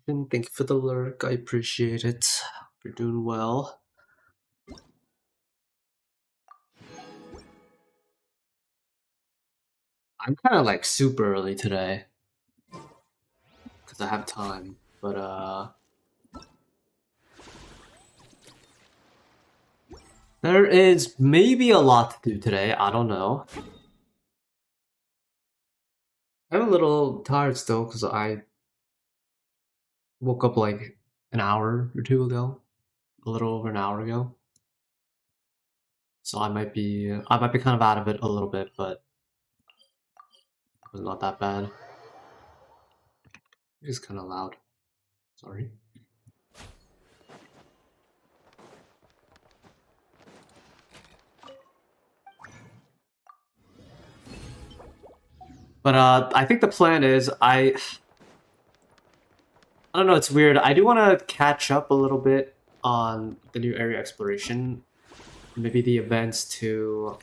And thank you for the lurk. I appreciate it. You're doing well. I'm kind of like super early today because I have time, but there is maybe a lot to do today. I don't know. I'm a little tired still because I woke up like an hour or two ago, a little over an hour ago. So I might be kind of out of it a little bit, but it's not that bad. It's kind of loud. Sorry. But I think the plan is I don't know, it's weird. I do want to catch up a little bit on the new area exploration. Maybe the events too.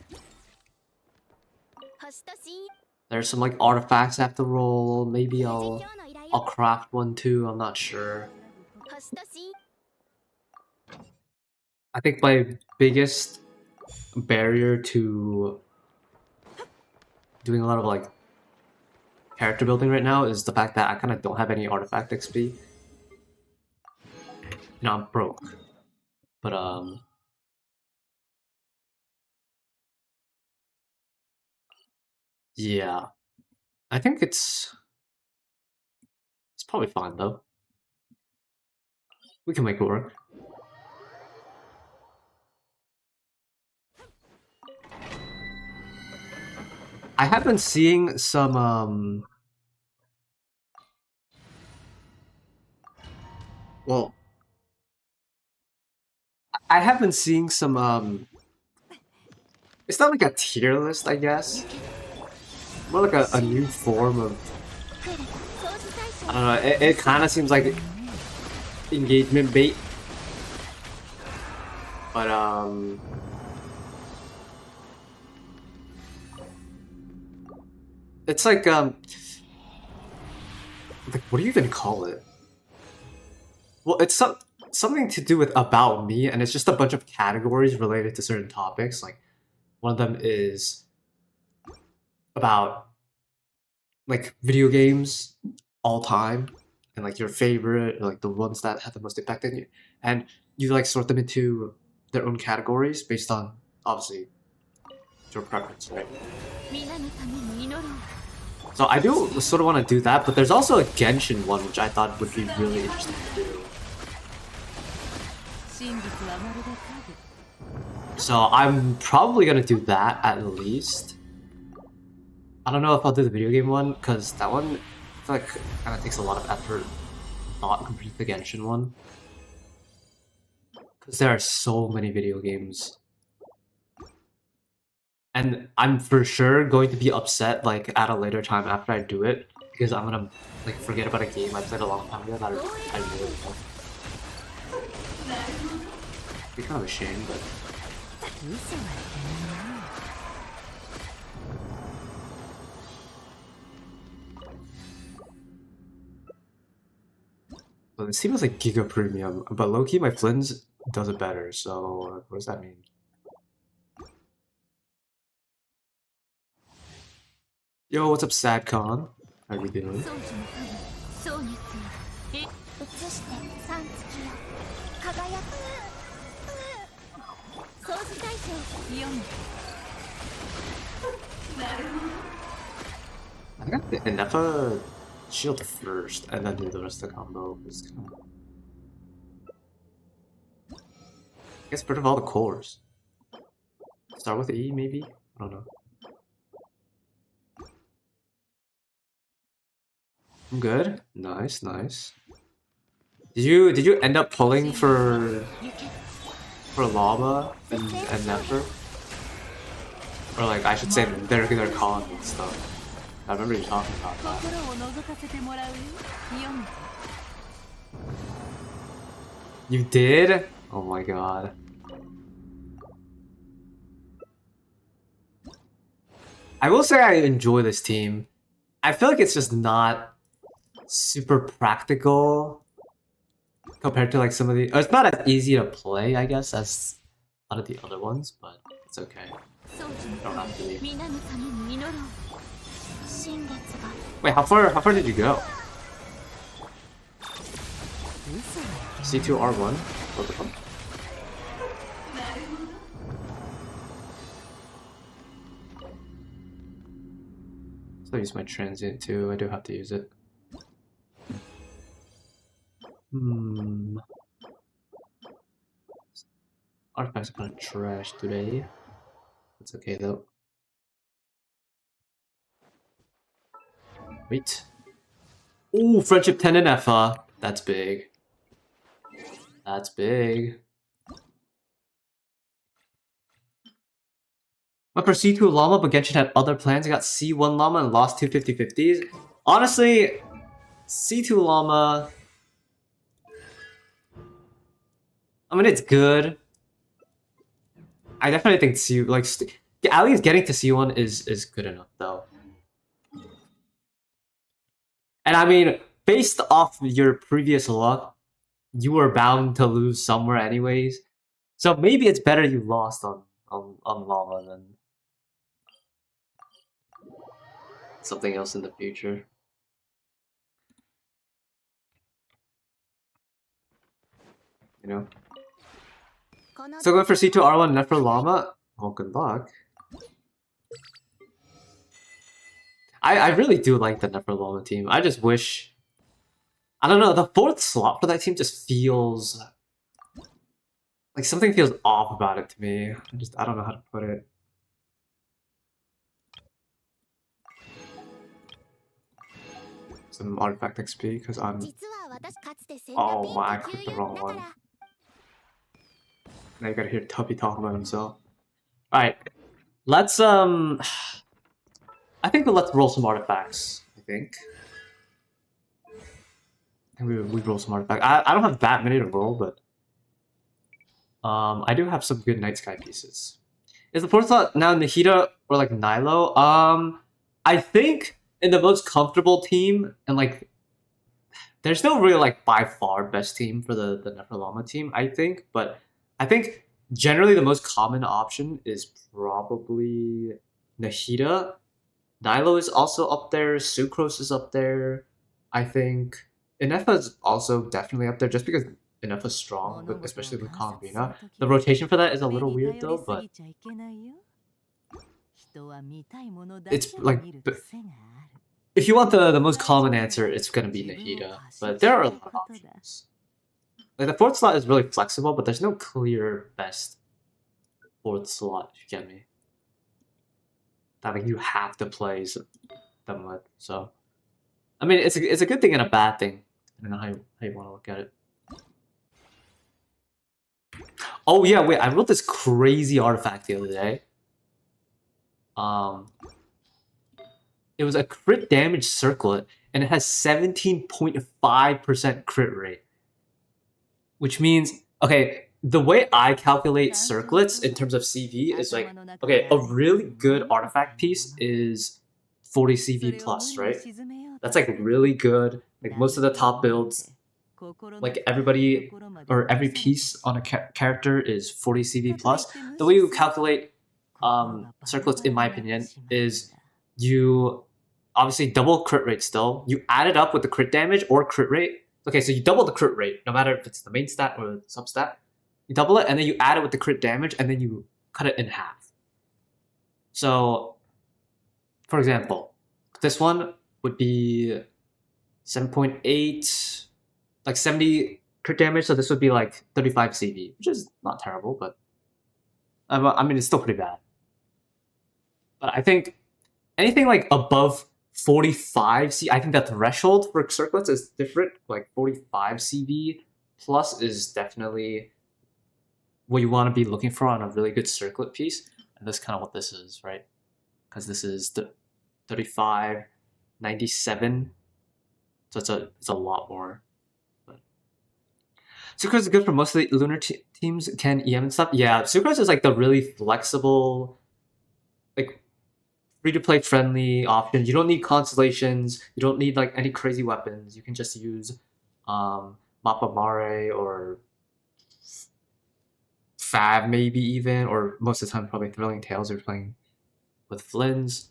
There's some like artifacts I have to roll. Maybe I'll craft one too. I'm not sure. I think my biggest barrier to doing a lot of like character building right now is the fact that I kind of don't have any artifact XP. You know, I'm broke. But yeah. I think it's probably fine though. We can make it work. I have been seeing some well, I have been seeing some it's not like a tier list, I guess. More like a new form of, I don't know, it kind of seems like engagement bait. But it's like what do you even call it? Well, it's something to do with about me, and it's just a bunch of categories related to certain topics. Like one of them is about like video games all time and like your favorite, like the ones that have the most impact on you, and you like sort them into their own categories based on obviously your preference, right? So I do sort of want to do that, but there's also a Genshin one which I thought would be really interesting to do. So I'm probably gonna do that at least. I don't know if I'll do the video game one, because that one I feel like kind of takes a lot of effort, not compared to the Genshin one. Because there are so many video games. And I'm for sure going to be upset like at a later time after I do it, because I'm gonna like forget about a game I played a long time ago that I really love. It'd be kind of a shame, but... Well, it seems like Giga Premium, but low-key my Flynn's does it better, so what does that mean? Yo, what's up, Sadcon? How are we doing? I got the Inepa shield first, and then do the rest of the combo. I guess rid of all the cores. Start with E, maybe? I don't know. I'm good. Nice, nice. Did you end up pulling for Lava and Nefer? Or like I should say their regular con and stuff. I remember you talking about that. You did? Oh my god. I will say I enjoy this team. I feel like it's just not super practical compared to like some of the. It's not as easy to play, I guess, as a lot of the other ones, but it's okay. Don't have to be. Wait, how far did you go? C2R1? What the fuck? So I use my transient too. I do have to use it. Artifacts are kind of trash today. It's okay though. Wait. Ooh, friendship 10 and FA. That's big. That's big. Went for C2 Llama, but Genshin had other plans. I got C1 Llama and lost two 50-50s. Honestly, C2 Llama... I mean, it's good. I definitely think C... Like, at least getting to C1 is good enough, though. And I mean, based off your previous luck, you were bound to lose somewhere anyways. So maybe it's better you lost on Llama than something else in the future. You know? So going for C2 R1 and for Llama? Oh, good luck. I really do like the Nefer Llama team. I just wish... I don't know, the fourth slot for that team just feels... Like, something feels off about it to me. I don't know how to put it. Some artifact XP, because I'm... Oh my, I clicked the wrong one. Now you gotta hear Tuppy talk about himself. Alright, let's, I think let's roll some artifacts, I think we roll some artifacts. I don't have that many to roll, but I do have some good Night Sky pieces. Is the fourth slot now Nahida or like Nilo? I think in the most comfortable team, and like there's no really like by far best team for the Nefer Llama team, I think, but I think generally the most common option is probably Nahida. Nilo is also up there, Sucrose is up there, I think. Inefa is also definitely up there just because Inefa is strong, but especially with Kongrina. The rotation for that is a little weird though, but it's like, if you want the most common answer, it's gonna be Nahida, but there are a lot of options. Like the fourth slot is really flexible, but there's no clear best fourth slot, if you get me. That like you have to play them with. So, I mean, it's a good thing and a bad thing, depending on how you want to look at it. Oh yeah, wait, I wrote this crazy artifact the other day. It was a crit damage circlet, and it has 17.5% crit rate, which means okay. The way I calculate circlets in terms of CV is like, okay, a really good artifact piece is 40 CV plus, right? That's like really good. Like most of the top builds, like everybody or every piece on a character is 40 CV plus. The way you calculate circlets, in my opinion, is you obviously double crit rate still. You add it up with the crit damage or crit rate. Okay, so you double the crit rate, no matter if it's the main stat or the substat. You double it, and then you add it with the crit damage, and then you cut it in half. So, for example, this one would be 7.8, like 70 crit damage, so this would be like 35 CV, which is not terrible, but I mean, it's still pretty bad. But I think anything like above 45 CV, I think that threshold for circlets is different. Like 45 CV plus is definitely what you want to be looking for on a really good circlet piece, and that's kind of what this is, right? Because this is the 35, 97, so it's a lot more. But Sucrose is good for most of the lunar teams. Can EM and stuff. Yeah, Sucrose is like the really flexible, like free-to-play friendly option. You don't need constellations. You don't need like any crazy weapons. You can just use Mappa Mare or Fab maybe even, or most of the time probably Thrilling Tales are playing with Flynn's.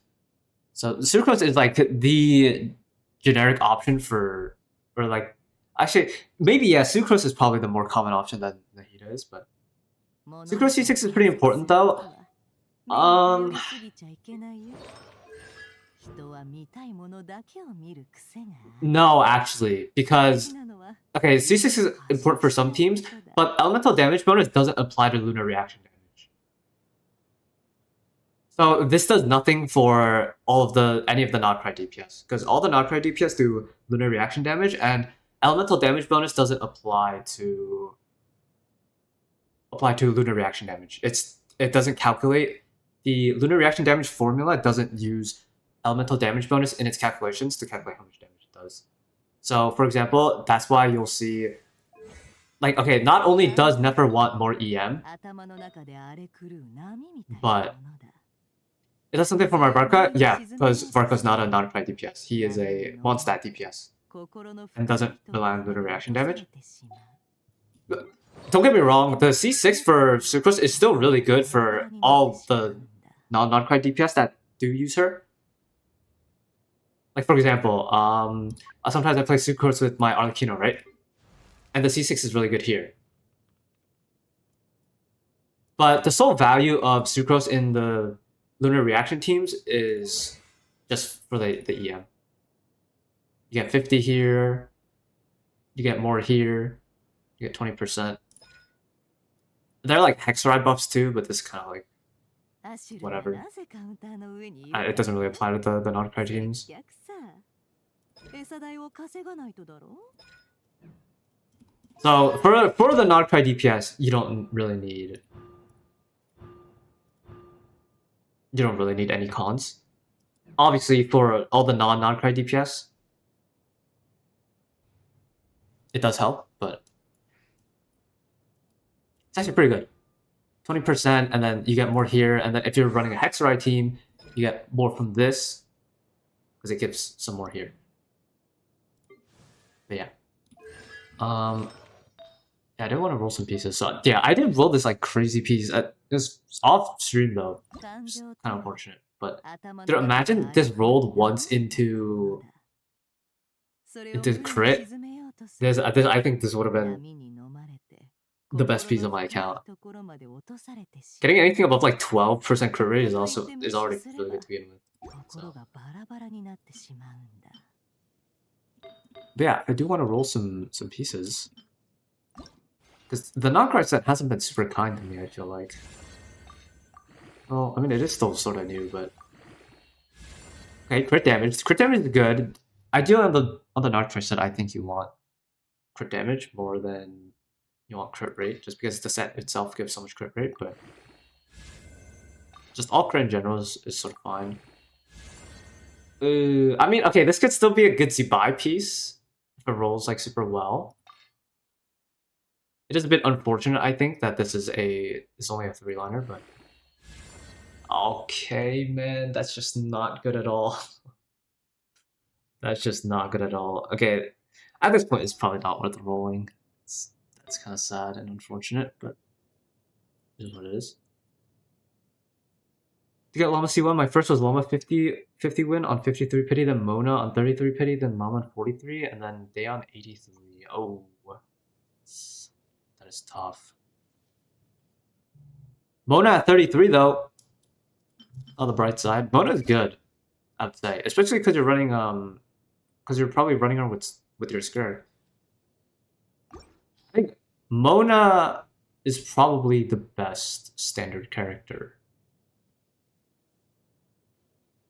So Sucrose is like the generic option for, or like, actually, maybe yeah, Sucrose is probably the more common option than Nahida is, but Sucrose C6 is pretty important though. Um, no, actually, because okay, C6 is important for some teams, but elemental damage bonus doesn't apply to lunar reaction damage. So this does nothing for any of the Notcry DPS, because all the Notcry DPS do lunar reaction damage, and elemental damage bonus doesn't apply to lunar reaction damage. It doesn't calculate the lunar reaction damage formula. Doesn't use elemental damage bonus in its calculations to calculate how much damage it does. So, for example, that's why you'll see, like, okay, not only does Nefer want more EM, but it does something for my Varka? Yeah, because Varka's not a non-apply DPS. He is a one-stat DPS and doesn't rely on lunar reaction damage. Don't get me wrong, the C6 for Sucrose is still really good for all the non-non-cry DPS that do use her. Like, for example, sometimes I play Sucrose with my Arlecchino, right? And the C6 is really good here. But the sole value of Sucrose in the lunar reaction teams is just for the EM. You get 50 here, you get more here, you get 20%. They're like Hexaride buffs too, but this kind of like whatever. It doesn't really apply to the non-card teams. So for the non-card DPS, you don't really need any cons. Obviously, for all the non-card DPS, it does help, but it's actually pretty good. 20%, and then you get more here, and then if you're running a Hexaride team, you get more from this, because it gives some more here. But yeah. Yeah, I did want to roll some pieces. So yeah, I did roll this like crazy piece. It was off stream though. It's kind of unfortunate. But dude, imagine this rolled once into crit. I think this would have been the best piece of my account. Getting anything above like 12% crit rate is already really good to begin with. So. But yeah, I do want to roll some pieces. Because the non-card set hasn't been super kind to me, I feel like. Well, I mean, it is still sort of new, but... Okay, crit damage. Crit damage is good. Ideally on the non-card set, I think you want crit damage more than you want crit rate, just because the set itself gives so much crit rate, but... Just all crit in general is sort of fine. I mean, okay, this could still be a good Zibai piece if it rolls like super well. It is a bit unfortunate, I think, that this is only a 3-liner, but okay, man, that's just not good at all. That's just not good at all. Okay, at this point, it's probably not worth rolling. That's kind of sad and unfortunate, but it is what it is. To get Llama C1, my first was Llama 50 win on 53 pity, then Mona on 33 pity, then Mama on 43, and then Day on 83. Oh, that is tough. Mona at 33 though. On the bright side, Mona is good, I would say, especially because you're running because you're probably running her with your skirt. I think Mona is probably the best standard character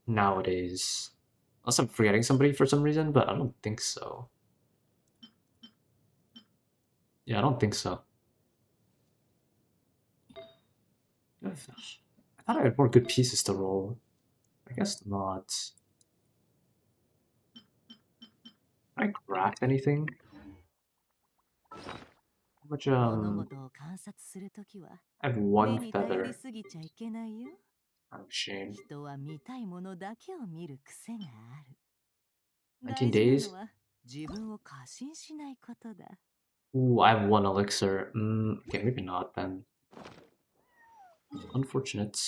nowadays. Unless I'm forgetting somebody for some reason, but I don't think so. Yeah, I don't think so. I thought I had more good pieces to roll. I guess not. Can I craft anything? How much, I have 1 feather. Oh, shame. 19 days? Ooh, I have one elixir. Okay, maybe not then. Unfortunate.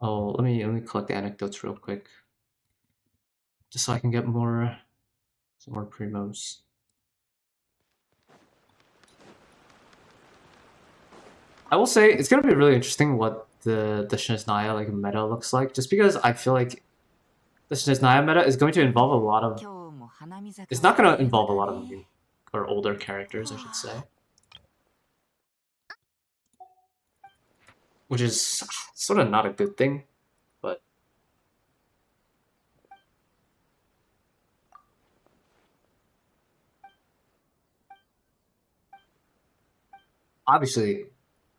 Oh, let me collect the anecdotes real quick, just so I can get some more primos. I will say it's gonna be really interesting what the Shiznaya like meta looks like, just because I feel like the Shiznaya meta is going to involve a lot of. It's not gonna involve a lot of new or older characters, I should say, which is sort of not a good thing, but obviously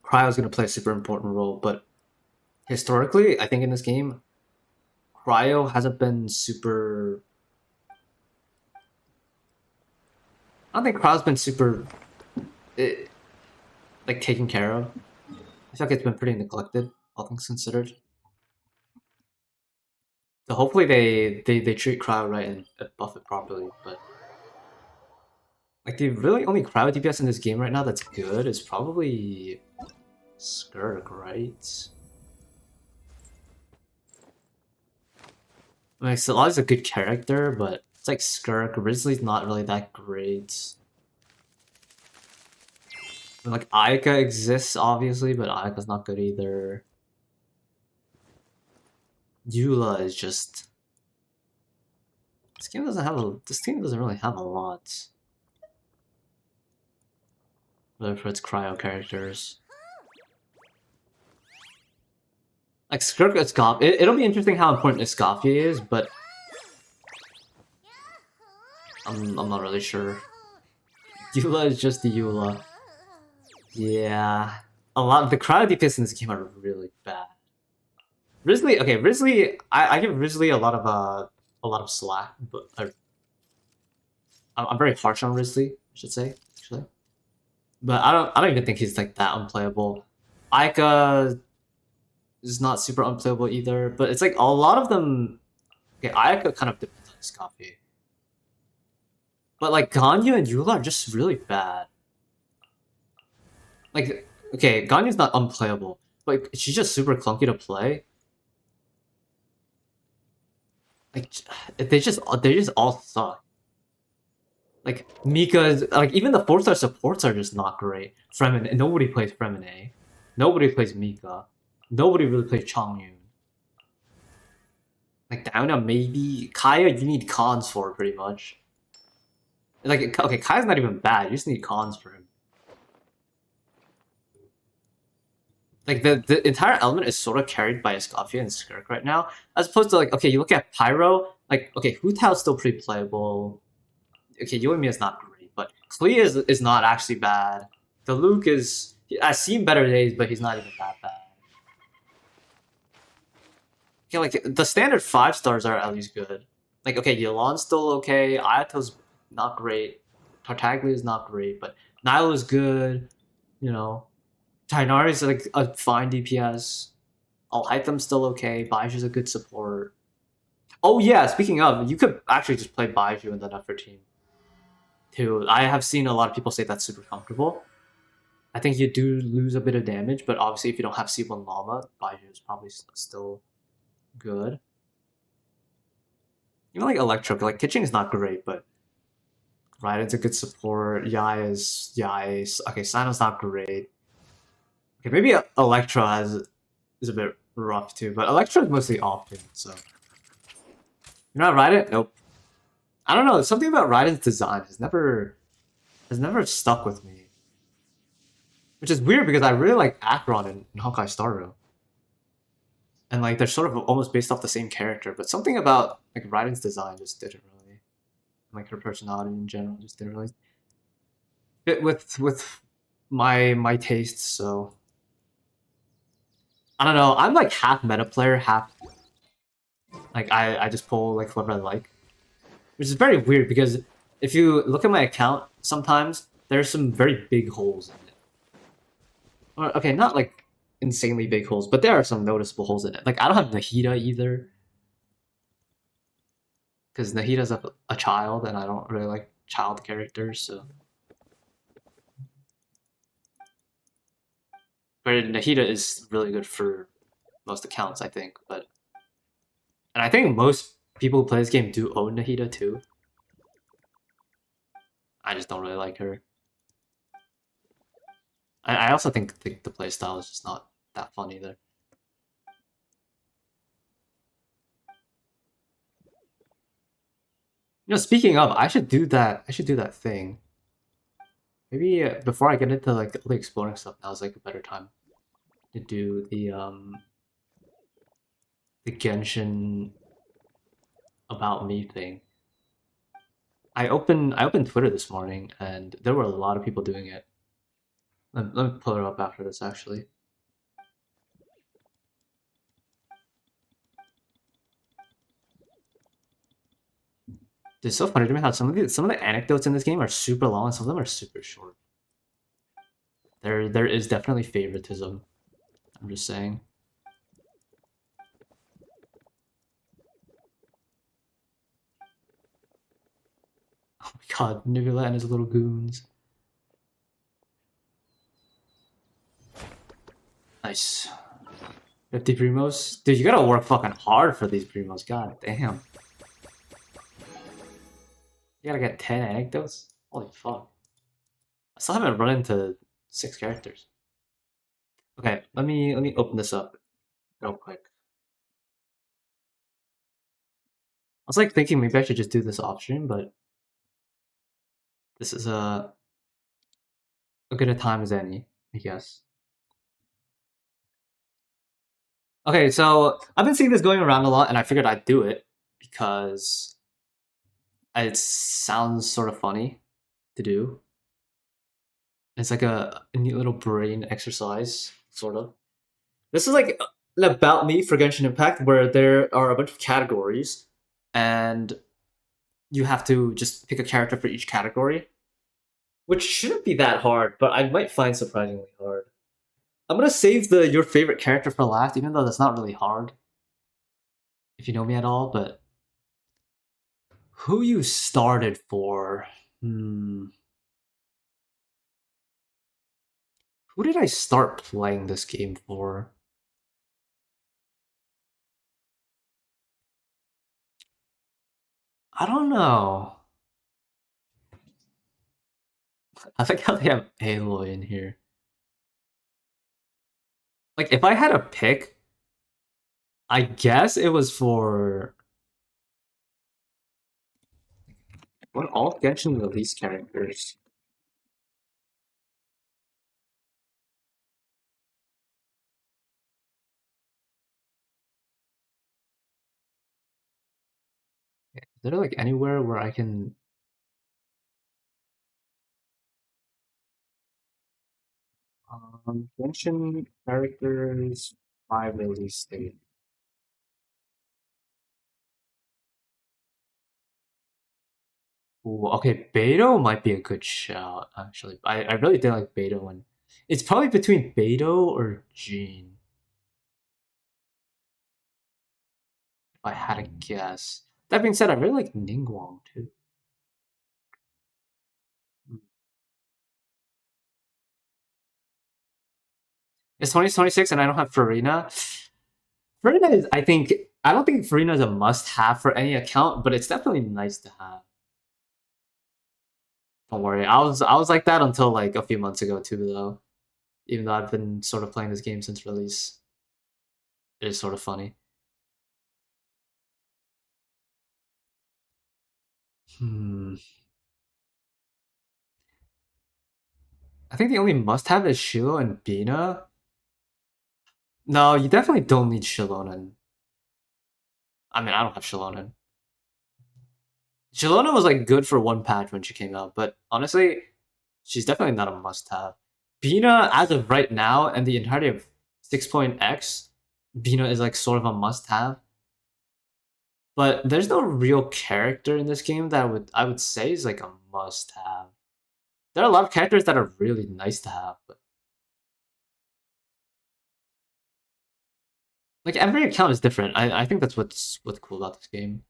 Cryo is gonna play a super important role. But historically, I think in this game, Cryo hasn't been super. I don't think Cryo's been super eh, like taken care of. I feel like it's been pretty neglected, all things considered. So hopefully they treat Cryo right and buff it properly. But like the really only Cryo DPS in this game right now that's good is probably Skirk, right? I mean, Salah's a good character, but it's like Skirk. Rizli's not really that great. And like Ayaka exists obviously, but Ayaka's not good either. Eula is just this game doesn't really have a lot. Whether for its cryo characters. Like Skirk Escoffier, it'll be interesting how important Escoffier is, but I'm not really sure. Eula is just the Eula. Yeah. A lot of the cryo DPS in this game are really bad. Risley, okay, Risley, I give Risley a lot of slack, but I'm very harsh on Risley, I should say, actually. But I don't even think he's like that unplayable. Aika is not super unplayable either, but it's like a lot of them. Okay, Ayaka kind of depends on his copy, but like Ganyu and Yula are just really bad. Like, okay, Ganyu's not unplayable, but she's just super clunky to play. Like, they just all suck. Like Mika's, like even the 4-star supports are just not great. Fremen, nobody plays Fremine. Nobody plays Mika. Nobody really plays Changyun. Like Dauna maybe. Kaya you need cons for pretty much. Like okay, Kaya's not even bad, you just need cons for him. Like the entire element is sort of carried by Escoffier and Skirk right now. As opposed to like, okay, you look at Pyro, like okay, Hu Tao's still pretty playable. Okay, Yoimiya is not great, but Klee is not actually bad. The Luke is I've seen better days, but he's not even that bad. Okay, like the standard 5-stars are at least good. Like okay, Yelan's still okay, Ayato's not great, Tartaglia is not great, but Nile is good, you know. Tainari is like a fine DPS. Alhaitham's still okay, Baiju's a good support. Oh yeah, speaking of, you could actually just play Baiju in the Nefer team. Too. I have seen a lot of people say that's super comfortable. I think you do lose a bit of damage, but obviously if you don't have C1 Llama, Baiju is probably still good. Even like Electro, like Kitchen is not great, but Raiden's a good support. Yai. Okay, Sino's not great. Okay, maybe Electro is a bit rough too, but Electro is mostly often, so you're not Raiden? Nope. I don't know. Something about Raiden's design has never stuck with me, which is weird because I really like Acheron and Honkai Star Rail, and like they're sort of almost based off the same character. But something about like Raiden's design just didn't really, like her personality in general just didn't really fit with my tastes. So I don't know. I'm like half meta player, half like I just pull like whatever I like, which is very weird because if you look at my account, sometimes there's some very big holes in it. Or, okay, not like insanely big holes, but there are some noticeable holes in it. Like I don't have Nahida either, because Nahida's a child, and I don't really like child characters. So, but Nahida is really good for most accounts, I think. But and I think most people who play this game do own Nahida too. I just don't really like her. I also think the playstyle is just not that fun either. You know, speaking of, I should do that. I should do that thing. Maybe before I get into like the exploring stuff, now is like a better time to do the Genshin about me thing. I opened Twitter this morning, and there were a lot of people doing it. Let me pull it up after this, actually. It's so funny to me how some of the anecdotes in this game are super long, and some of them are super short. There is definitely favoritism. I'm just saying. Oh my god, Nebula and his little goons. Nice. 50 primos? Dude, you gotta work fucking hard for these primos. God damn. You gotta get 10 anecdotes? Holy fuck. I still haven't run into 6 characters. Okay, let me open this up real quick. I was like thinking maybe I should just do this off stream, but this is a good a time as any, I guess. Okay, so I've been seeing this going around a lot, and I figured I'd do it because it sounds sort of funny to do. It's like a neat little brain exercise, sort of. This is like an about me for Genshin Impact, where there are a bunch of categories, and you have to just pick a character for each category, which shouldn't be that hard, but I might find surprisingly hard. I'm gonna save the your favorite character for last, even though that's not really hard, if you know me at all. But who you started for? Hmm. Who did I start playing this game for? I don't know. I think how they have Aloy in here. Like, if I had a pick, I guess it was for what all Genshin release characters. Is there like anywhere where I can Genshin characters by release date? Ooh, okay, Beto might be a good shout, actually. I really did like Beto one. It's probably between Beto or Jean, if I had a guess. That being said, I really like Ningguang too. Hmm. It's 2026 and I don't have Farina. Farina is, I don't think Farina is a must have for any account, but it's definitely nice to have. Don't worry. I was like that until like a few months ago too, though. Even though I've been sort of playing this game since release. It is sort of funny. Hmm. I think the only must-have is Shiloh and Bina. No, you definitely don't need Shilonen. I mean, I don't have Shilonen. Shilonen was like good for one patch when she came out, but honestly, she's definitely not a must-have. Bina, as of right now, and the entirety of 6.x, Bina is like sort of a must-have. But there's no real character in this game that I would say is like a must-have. There are a lot of characters that are really nice to have, but Like every account is different. I think that's what's cool about this game.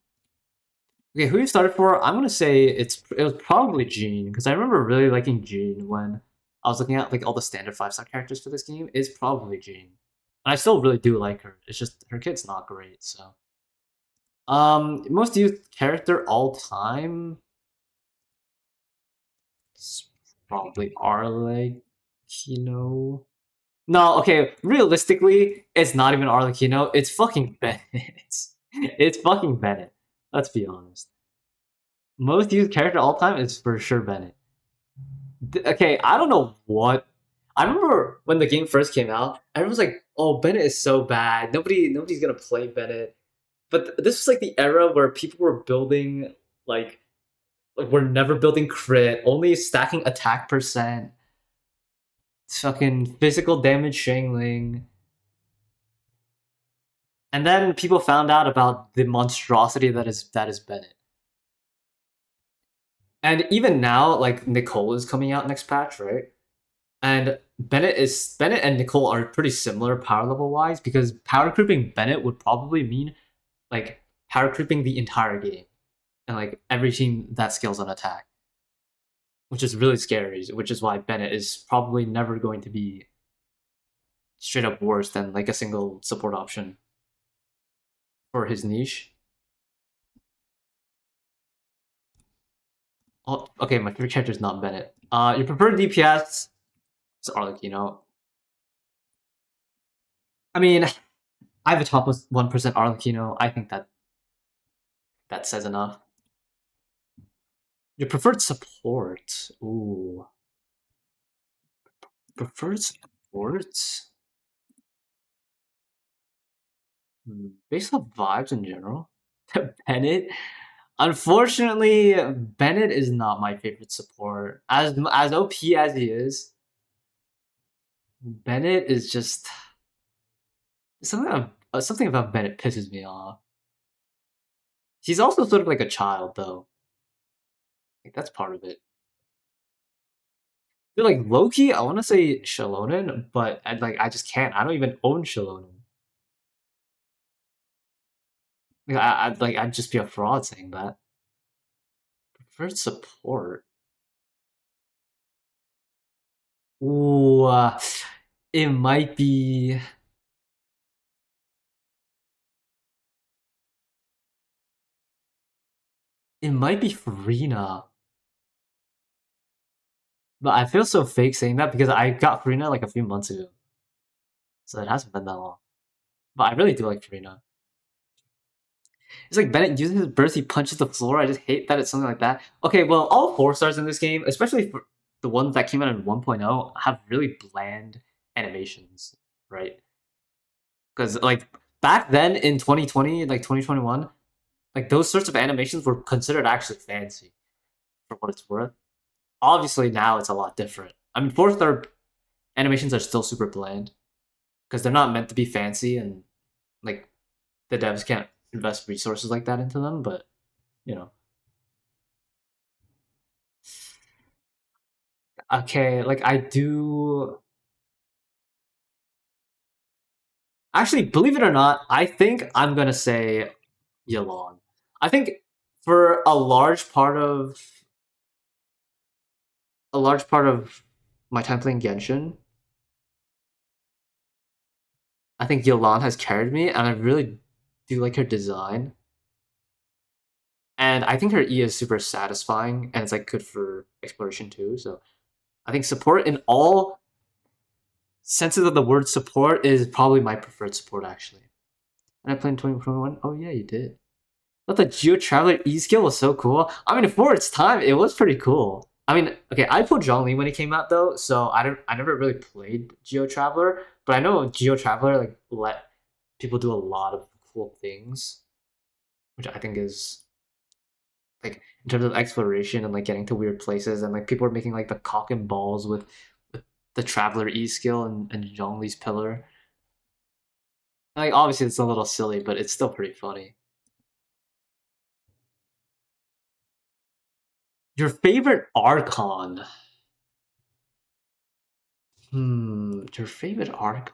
Okay, who you started for? I'm gonna say it was probably Jean because I remember really liking Jean when I was looking at like all the standard 5-star characters for this game. It's probably Jean. And I still really do like her. It's just her kit's not great. So, most used character all time. It's probably Arlecchino. No, okay. Realistically, it's not even Arlecchino. It's fucking Bennett. It's fucking Bennett. Let's be honest. Most used character all time is for sure Bennett. Okay, I don't know what. I remember when the game first came out. Everyone was like, "Oh, Bennett is so bad. Nobody's gonna play Bennett." But this was like the era where people were building like we're never building crit, only stacking attack percent, fucking physical damage shangling. And then people found out about the monstrosity that is Bennett. And even now, like Nicole is coming out next patch, right? And Bennett and Nicole are pretty similar power level wise because power creeping Bennett would probably mean like power creeping the entire game and like every team that scales on attack, which is really scary. Which is why Bennett is probably never going to be straight up worse than like a single support option for his niche. Oh, okay, my favorite character is not Bennett. Your preferred DPS is Arlecchino. I mean, I have a top 1% Arlecchino. I think that says enough. Your preferred support. Ooh. Preferred support? Based on vibes in general. Bennett? Unfortunately, Bennett is not my favorite support. As OP as he is, Bennett is just something about Bennett pisses me off. He's also sort of like a child, though. Like that's part of it. They're like Loki. I want to say Shallonen, but I just can't. I don't even own Shallonen. Like, I'd just be a fraud saying that. Preferred support. Ooh, it might be. It might be Farina. But I feel so fake saying that because I got Farina like a few months ago. So it hasn't been that long. But I really do like Farina. It's like Bennett uses his burst, he punches the floor. I just hate that it's something like that. Okay, well, all 4-stars in this game, especially for the ones that came out in 1.0, have really bland animations, right? Because, like, back then in 2020, like 2021, like, those sorts of animations were considered actually fancy for what it's worth. Obviously, now it's a lot different. I mean, 4-star animations are still super bland because they're not meant to be fancy and, like, the devs can't invest resources like that into them, but, you know. Okay, like I do. Actually, believe it or not, I think I'm gonna say Yalon. I think for a large part of my time playing Genshin, I think Yalon has carried me, and I really do like her design. And I think her E is super satisfying, and it's like good for exploration too. So I think support in all senses of the word support is probably my preferred support actually. And I played in 2021. Oh yeah, you did. But the Geo Traveler E skill was so cool. I mean, for its time, it was pretty cool. I mean, okay, I played Zhongli when it came out though, so I never really played Geo Traveler, but I know Geo Traveler like let people do a lot of cool things, which I think is like in terms of exploration and like getting to weird places and like people are making like the cock and balls with the Traveler E skill and Zhongli's pillar. Like obviously it's a little silly, but it's still pretty funny. Your favorite Archon? Your favorite Archon?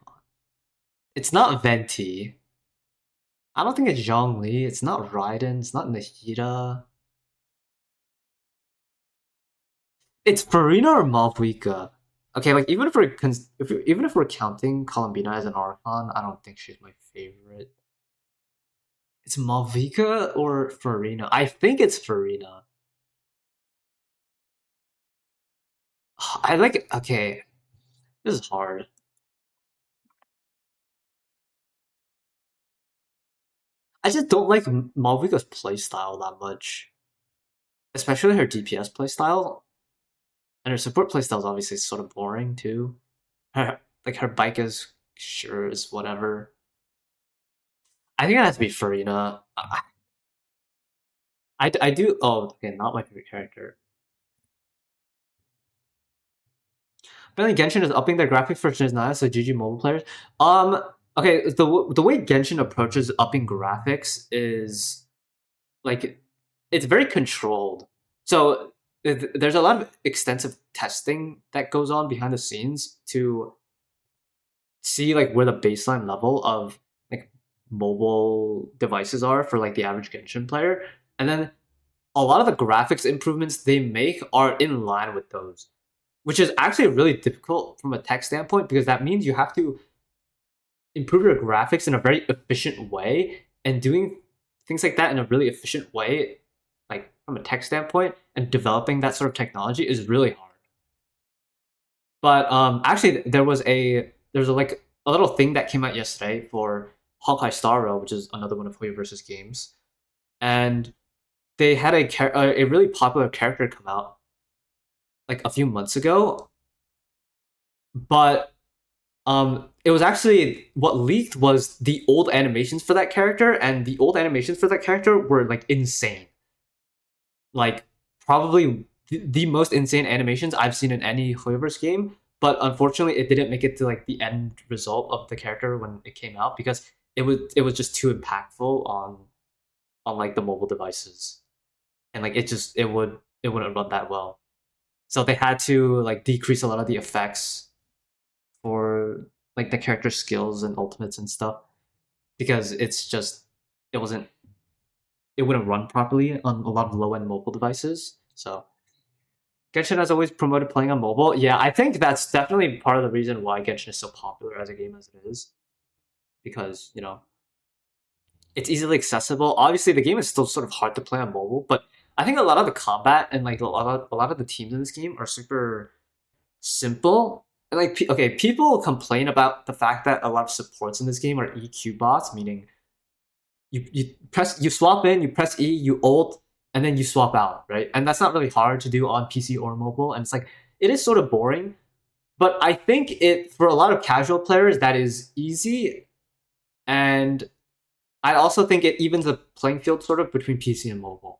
It's not Venti. I don't think it's Zhongli. It's not Raiden. It's not Nahida. It's Farina or Malvika. Okay, like even even if we're counting Columbina as an Archon, I don't think she's my favorite. It's Malvika or Farina. I think it's Farina. I like. Okay, this is hard. I just don't like Malvika's playstyle that much, especially her DPS playstyle, and her support playstyle is obviously sort of boring too. Her like her bike is sure is whatever. I think it has to be Farina. I do. Oh, okay, not my favorite character. Apparently, Genshin is upping their graphics for Shiznaya, so GG mobile players. Okay, the way Genshin approaches upping graphics is like it's very controlled. So there's a lot of extensive testing that goes on behind the scenes to see like where the baseline level of like mobile devices are for like the average Genshin player, and then a lot of the graphics improvements they make are in line with those, which is actually really difficult from a tech standpoint because that means you have to improve your graphics in a very efficient way, and doing things like that in a really efficient way, like from a tech standpoint, and developing that sort of technology is really hard. But actually, there's a like a little thing that came out yesterday for Honkai Star Rail, which is another one of Hoyoverse's games, and they had a really popular character come out like a few months ago, but it was actually what leaked was the old animations for that character, and the old animations for that character were like insane, like probably the most insane animations I've seen in any Hoyoverse game. But unfortunately, it didn't make it to like the end result of the character when it came out because it was just too impactful on like the mobile devices, and like it wouldn't run that well. So they had to like decrease a lot of the effects for like the character skills and ultimates and stuff because it wasn't it wouldn't run properly on a lot of low end mobile devices. So Genshin has always promoted playing on mobile. Yeah, I think that's definitely part of the reason why Genshin is so popular as a game as it is, because it's easily accessible. Obviously, the game is still sort of hard to play on mobile, but I think a lot of the combat and like a lot of the teams in this game are super simple. And like, okay, people complain about the fact that a lot of supports in this game are EQ bots, meaning you swap in, you press E, you ult, and then you swap out, right? And that's not really hard to do on PC or mobile. And it's like it is sort of boring, but I think it for a lot of casual players that is easy, and I also think it evens the playing field sort of between PC and mobile.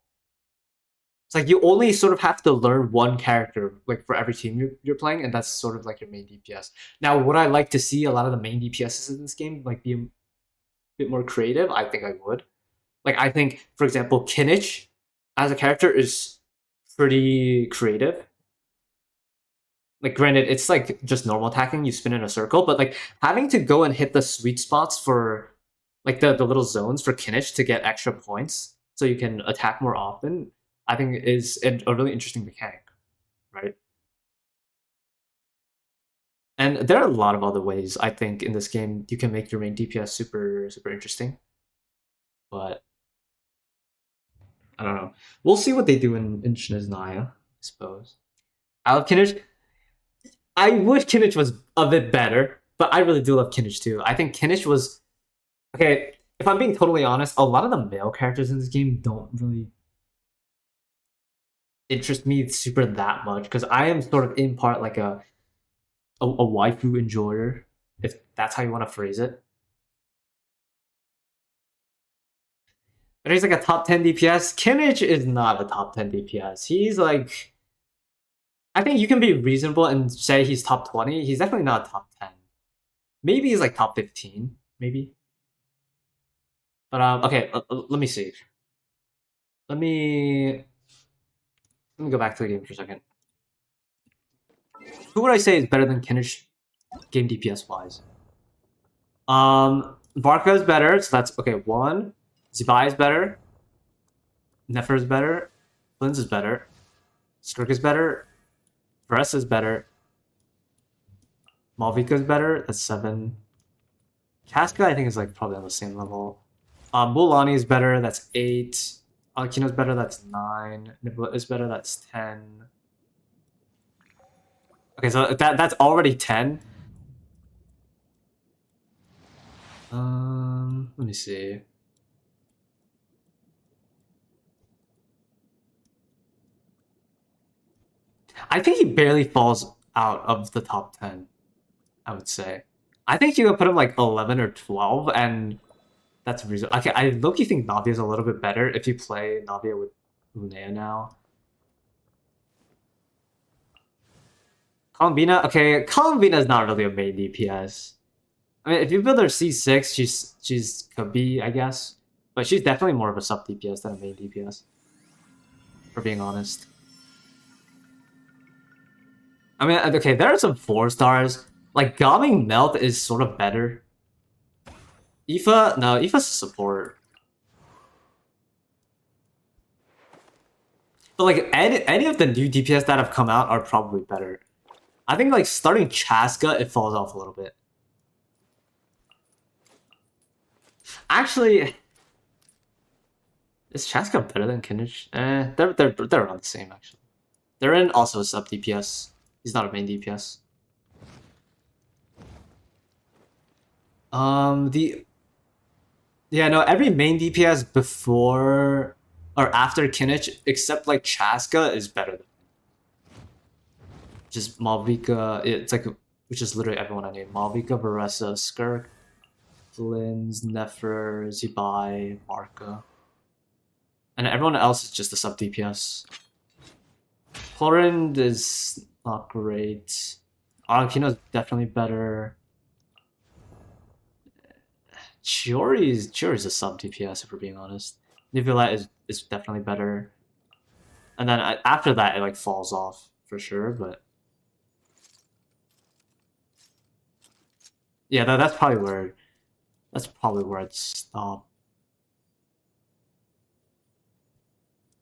It's like you only sort of have to learn one character like for every team you're playing, and that's sort of like your main DPS. Now, would I like to see a lot of the main DPSs in this game like be a bit more creative? I think I would. Like I think, for example, Kinich as a character is pretty creative. Like granted, it's like just normal attacking, you spin in a circle, but like having to go and hit the sweet spots for like the little zones for Kinich to get extra points so you can attack more often, I think is a really interesting mechanic, right? And there are a lot of other ways I think in this game you can make your main DPS super interesting, but I don't know. We'll see what they do in Shiniznaya, I suppose. I love Kinich. I wish Kinich was a bit better, but I really do love Kinich too. I think Kinich was okay. If I'm being totally honest, a lot of the male characters in this game don't really interest me super that much because I am sort of in part like a waifu enjoyer, if that's how you want to phrase it. But he's like a top 10 DPS. Kimmich is not a top 10 DPS. He's like, I think you can be reasonable and say he's top 20. He's definitely not top 10. Maybe he's like top 15, maybe. But okay, let me see. Let me let me go back to the game for a second. Who would I say is better than Kimmich game DPS wise? Barca is better, so that's okay. 1. Zibai is better. Nefer is better. Flynn's is better. Skirk is better. Vress is better. Malvika is better. That's 7. Casca, I think, is like probably on the same level. Mulanni is better. That's 8. Alakino is better. That's 9. Nibla is better. That's 10. Okay, so that's already 10. Let me see. I think he barely falls out of the top 10, I would say. I think you would put him like 11 or 12, and that's reasonable. Okay, I low-key think Navia is a little bit better if you play Navia with Lunea now. Columbina, okay, Columbina is not really a main DPS. I mean, if you build her C6, she's could be, I guess. But she's definitely more of a sub DPS than a main DPS, for being honest. I mean, okay, there are some 4 stars. Like, Gaming Melt is sort of better. Aoife? No, Aoife's a support. But like, any of the new DPS that have come out are probably better. I think like starting Chaska, it falls off a little bit. Actually, is Chaska better than Kinnage? They're around the same actually. They're in also a sub DPS. He's not a main DPS. Every main DPS before or after Kinnage, except like Chaska, is better than just Malvika. It's like which is literally everyone I named: Malvika, Varessa, Skirk, Flynn's, Nefer, Zibai, Marka, and everyone else is just a sub DPS. Chlorind is not great. Arlecchino is definitely better. Chiori's a sub DPS if we're being honest. Nivelette is definitely better. And then after that it like falls off for sure, but yeah, that's probably where I'd stop.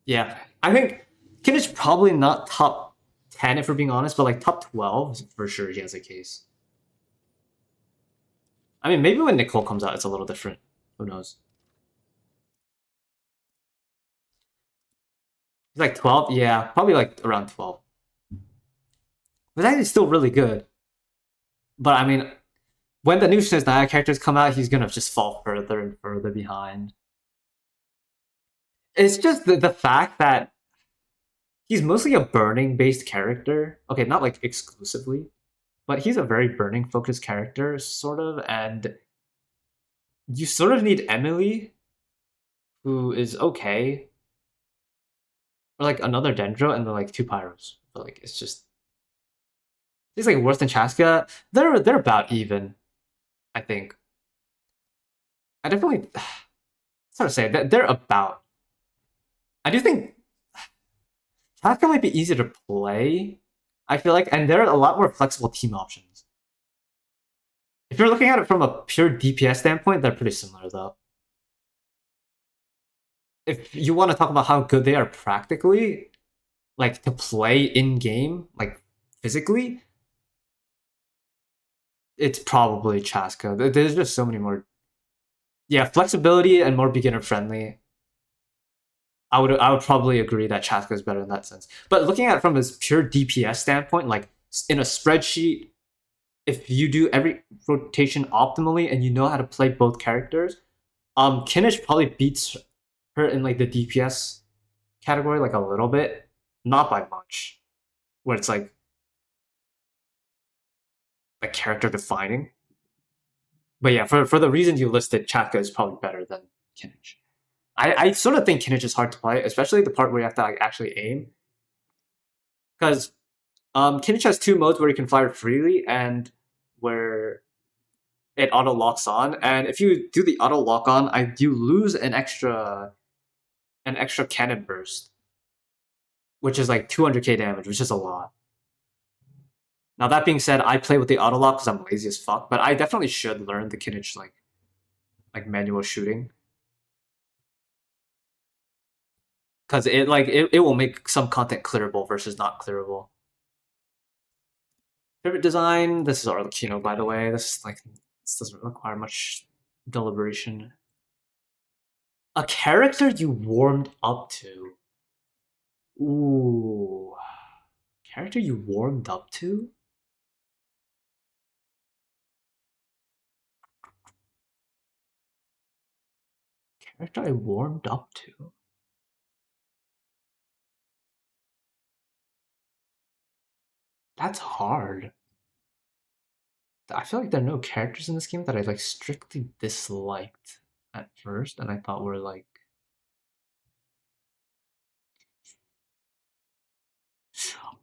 Yeah, I think Kinnage probably not top 10 if we're being honest, but like top 12 for sure he has a case. I mean, maybe when Nicole comes out, it's a little different. Who knows? He's like 12? Yeah, probably like around 12. But that is still really good. But I mean, when the new Shiznaya characters come out, he's gonna just fall further and further behind. It's just the fact that he's mostly a burning-based character. Okay, not like exclusively, but he's a very burning-focused character, sort of, and you sort of need Emily, who is okay, or like another Dendro, and then like 2 Pyros. But like, it's like worse than Chaska. They're about even, I think. I definitely, it's hard to say that they're about. I do think Chaska might be easier to play, I feel like, and there are a lot more flexible team options. If you're looking at it from a pure DPS standpoint, they're pretty similar though. If you want to talk about how good they are practically, like to play in game, like physically, it's probably Chaska. There's just so many more. Yeah, flexibility and more beginner friendly. I would probably agree that Chaska is better in that sense. But looking at it from this pure DPS standpoint, like in a spreadsheet, if you do every rotation optimally and you know how to play both characters, Kinnage probably beats her in like the DPS category like a little bit, not by much, where it's like character defining. But yeah, for the reasons you listed, Chaska is probably better than Kinnage. I sort of think Kinnage is hard to play, especially the part where you have to like actually aim, because Kinnage has 2 modes where you can fire freely and where it auto locks on. And if you do the auto lock on, you lose an extra cannon burst, which is like 200k damage, which is a lot. Now that being said, I play with the auto lock because I'm lazy as fuck, but I definitely should learn the Kinnage like like manual shooting, because it will make some content clearable versus not clearable. Favorite design. This is Arlecchino, by the way. This doesn't require much deliberation. A character you warmed up to. Ooh, character you warmed up to. Character I warmed up to. That's hard. I feel like there are no characters in this game that I like strictly disliked at first, and I thought were like.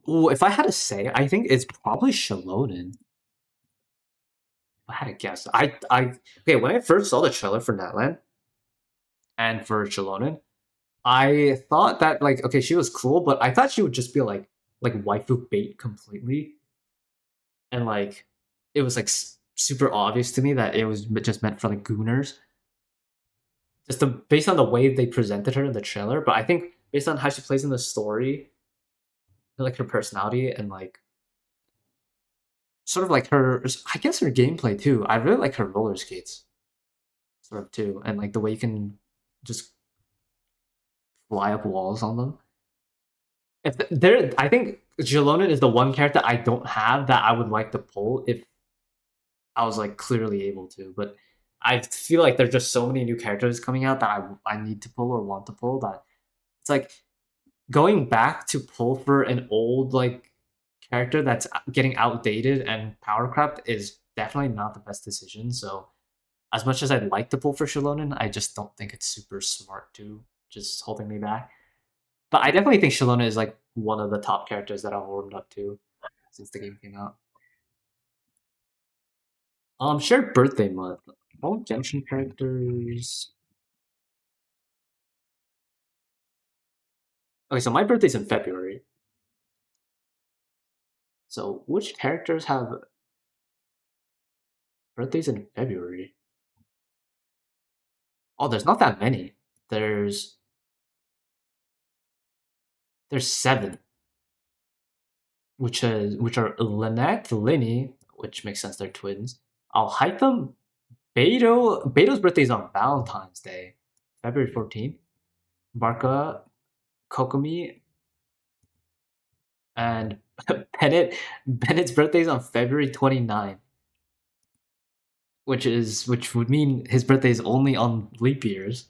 Ooh, if I had to say, I think it's probably Shalonen. If I had to guess, okay. When I first saw the trailer for Netland and for Shalonen, I thought that like okay, she was cool, but I thought she would just be like waifu bait completely, and like it was like super obvious to me that it was just meant for like gooners. Based on the way they presented her in the trailer, but I think based on how she plays in the story, like her personality and like sort of like her, I guess her gameplay too. I really like her roller skates, sort of too, and like the way you can just fly up walls on them. If there, I think Jalonen is the one character I don't have that I would like to pull if I was like clearly able to. But I feel like there's just so many new characters coming out that I need to pull or want to pull that it's like going back to pull for an old like character that's getting outdated and power crept is definitely not the best decision. So as much as I'd like to pull for Shalonen, I just don't think it's super smart to just holding me back. But I definitely think Shalona is like one of the top characters that I've warmed up to since the game came out. Shared birthday month. All Genshin characters. Okay, so my birthday's in February. So which characters have birthdays in February? Oh, there's not that many. There's there's seven, which are Lynette, Linny, which makes sense. They're twins. I'll hike them. Beto's birthday is on Valentine's Day, February 14th. Barca, Kokomi, and Bennett's birthday is on February 29th, which would mean his birthday is only on leap years,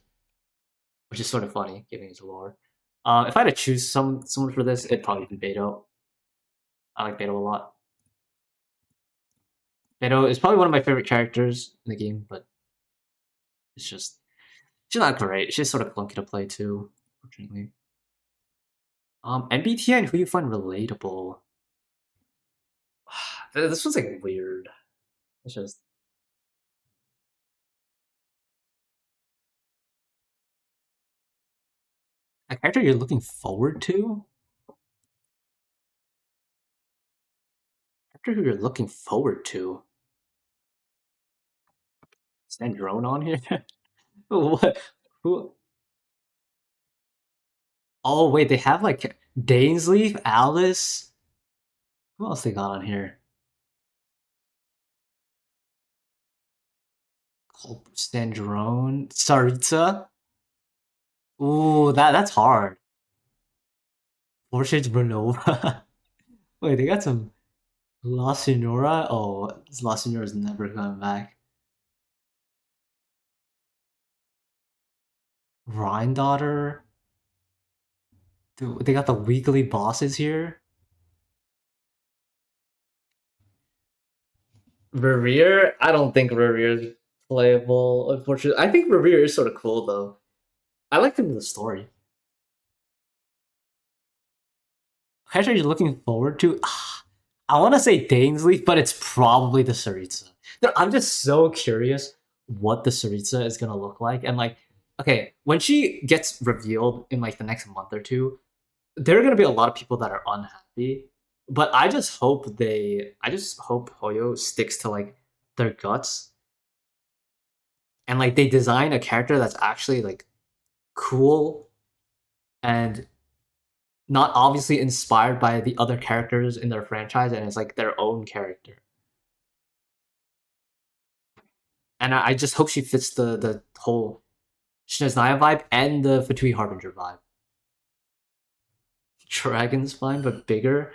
which is sort of funny given his lore. If I had to choose someone for this, it'd probably be Beto. I like Beto a lot. Beto is probably one of my favorite characters in the game, but it's just she's not great. She's sort of clunky to play too, unfortunately. MBTI and who you find relatable. This one's like weird. It's just a character you're looking forward to. Character who you're looking forward to. Is that drone on here? What? Who? Oh wait, they have like Dainsleif, Alice. Who else they got on here? Sandrone, Saritsa. Ooh, that's hard. Four Shades Renova. Wait, they got some La Senora. Oh, La Senora's never coming back. Rhine Daughter. Dude, they got the weekly bosses here. Reverie. I don't think Reverie is playable. Unfortunately, I think Reverie is sort of cool though. I like him in the story. Character you're looking forward to? I want to say Dainsleif, but it's probably the Saritsa. I'm just so curious what the Saritsa is gonna look like, and like, okay, when she gets revealed in like the next month or two, there are gonna be a lot of people that are unhappy. But I just hope Hoyo sticks to like their guts and like they design a character that's actually like cool and not obviously inspired by the other characters in their franchise, and it's like their own character. And I just hope she fits the whole Shinazaya vibe and the Fatui Harbinger vibe. Dragon's fine, but bigger.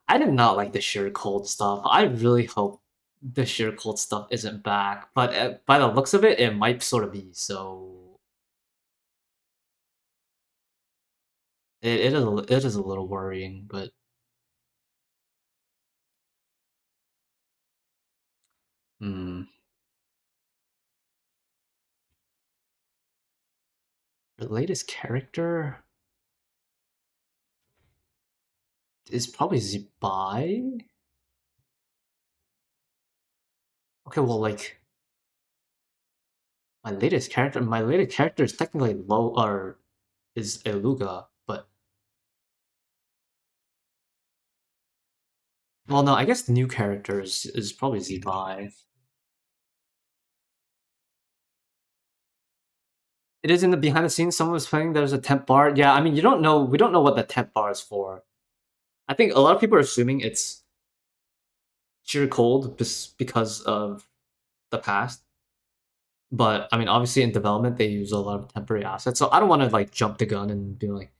I did not like the sheer cold stuff. I really hope the sheer cold stuff isn't back, but by the looks of it, it might sort of be. So it is a little worrying, but hmm, the latest character is probably Zibai. Okay, well, like my latest character is technically low or is Eluga, but well, no, I guess the new character is probably Zibai. It is in the behind the scenes. Someone was playing. There's a temp bar. Yeah, I mean, you don't know. We don't know what the temp bar is for. I think a lot of people are assuming it's sheer cold because of the past. But I mean, obviously in development they use a lot of temporary assets. So I don't want to like jump the gun and be like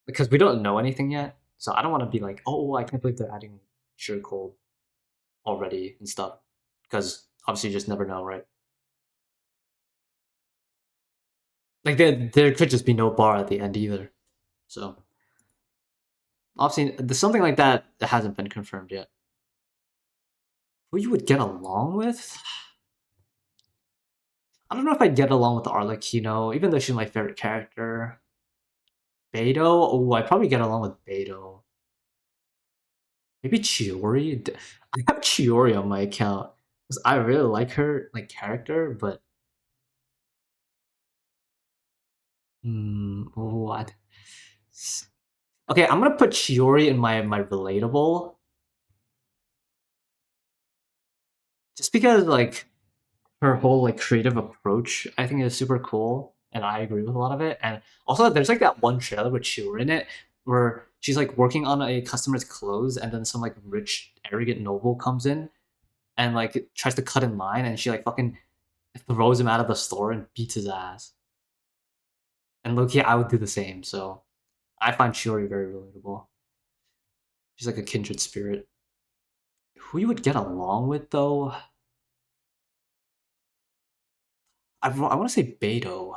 because we don't know anything yet. So I don't want to be like, oh, I can't believe they're adding sheer cold already and stuff. Because obviously you just never know, right? Like there could just be no bar at the end either. So obviously there's something like that that hasn't been confirmed yet. Who you would get along with? I don't know if I'd get along with Arlecchino, even though she's my favorite character. Beto? Oh, I'd probably get along with Beto. Maybe Chiori? I have Chiori on my account. Because I really like her like character, but what? Okay, I'm gonna put Chiori in my relatable. Just because like her whole like creative approach I think is super cool and I agree with a lot of it. And also there's like that one trailer with Chiori in it where she's like working on a customer's clothes and then some like rich arrogant noble comes in and like tries to cut in line and she like fucking throws him out of the store and beats his ass. And low-key I would do the same, so I find Chiori very relatable. She's like a kindred spirit. Who you would get along with though? I want to say Beto.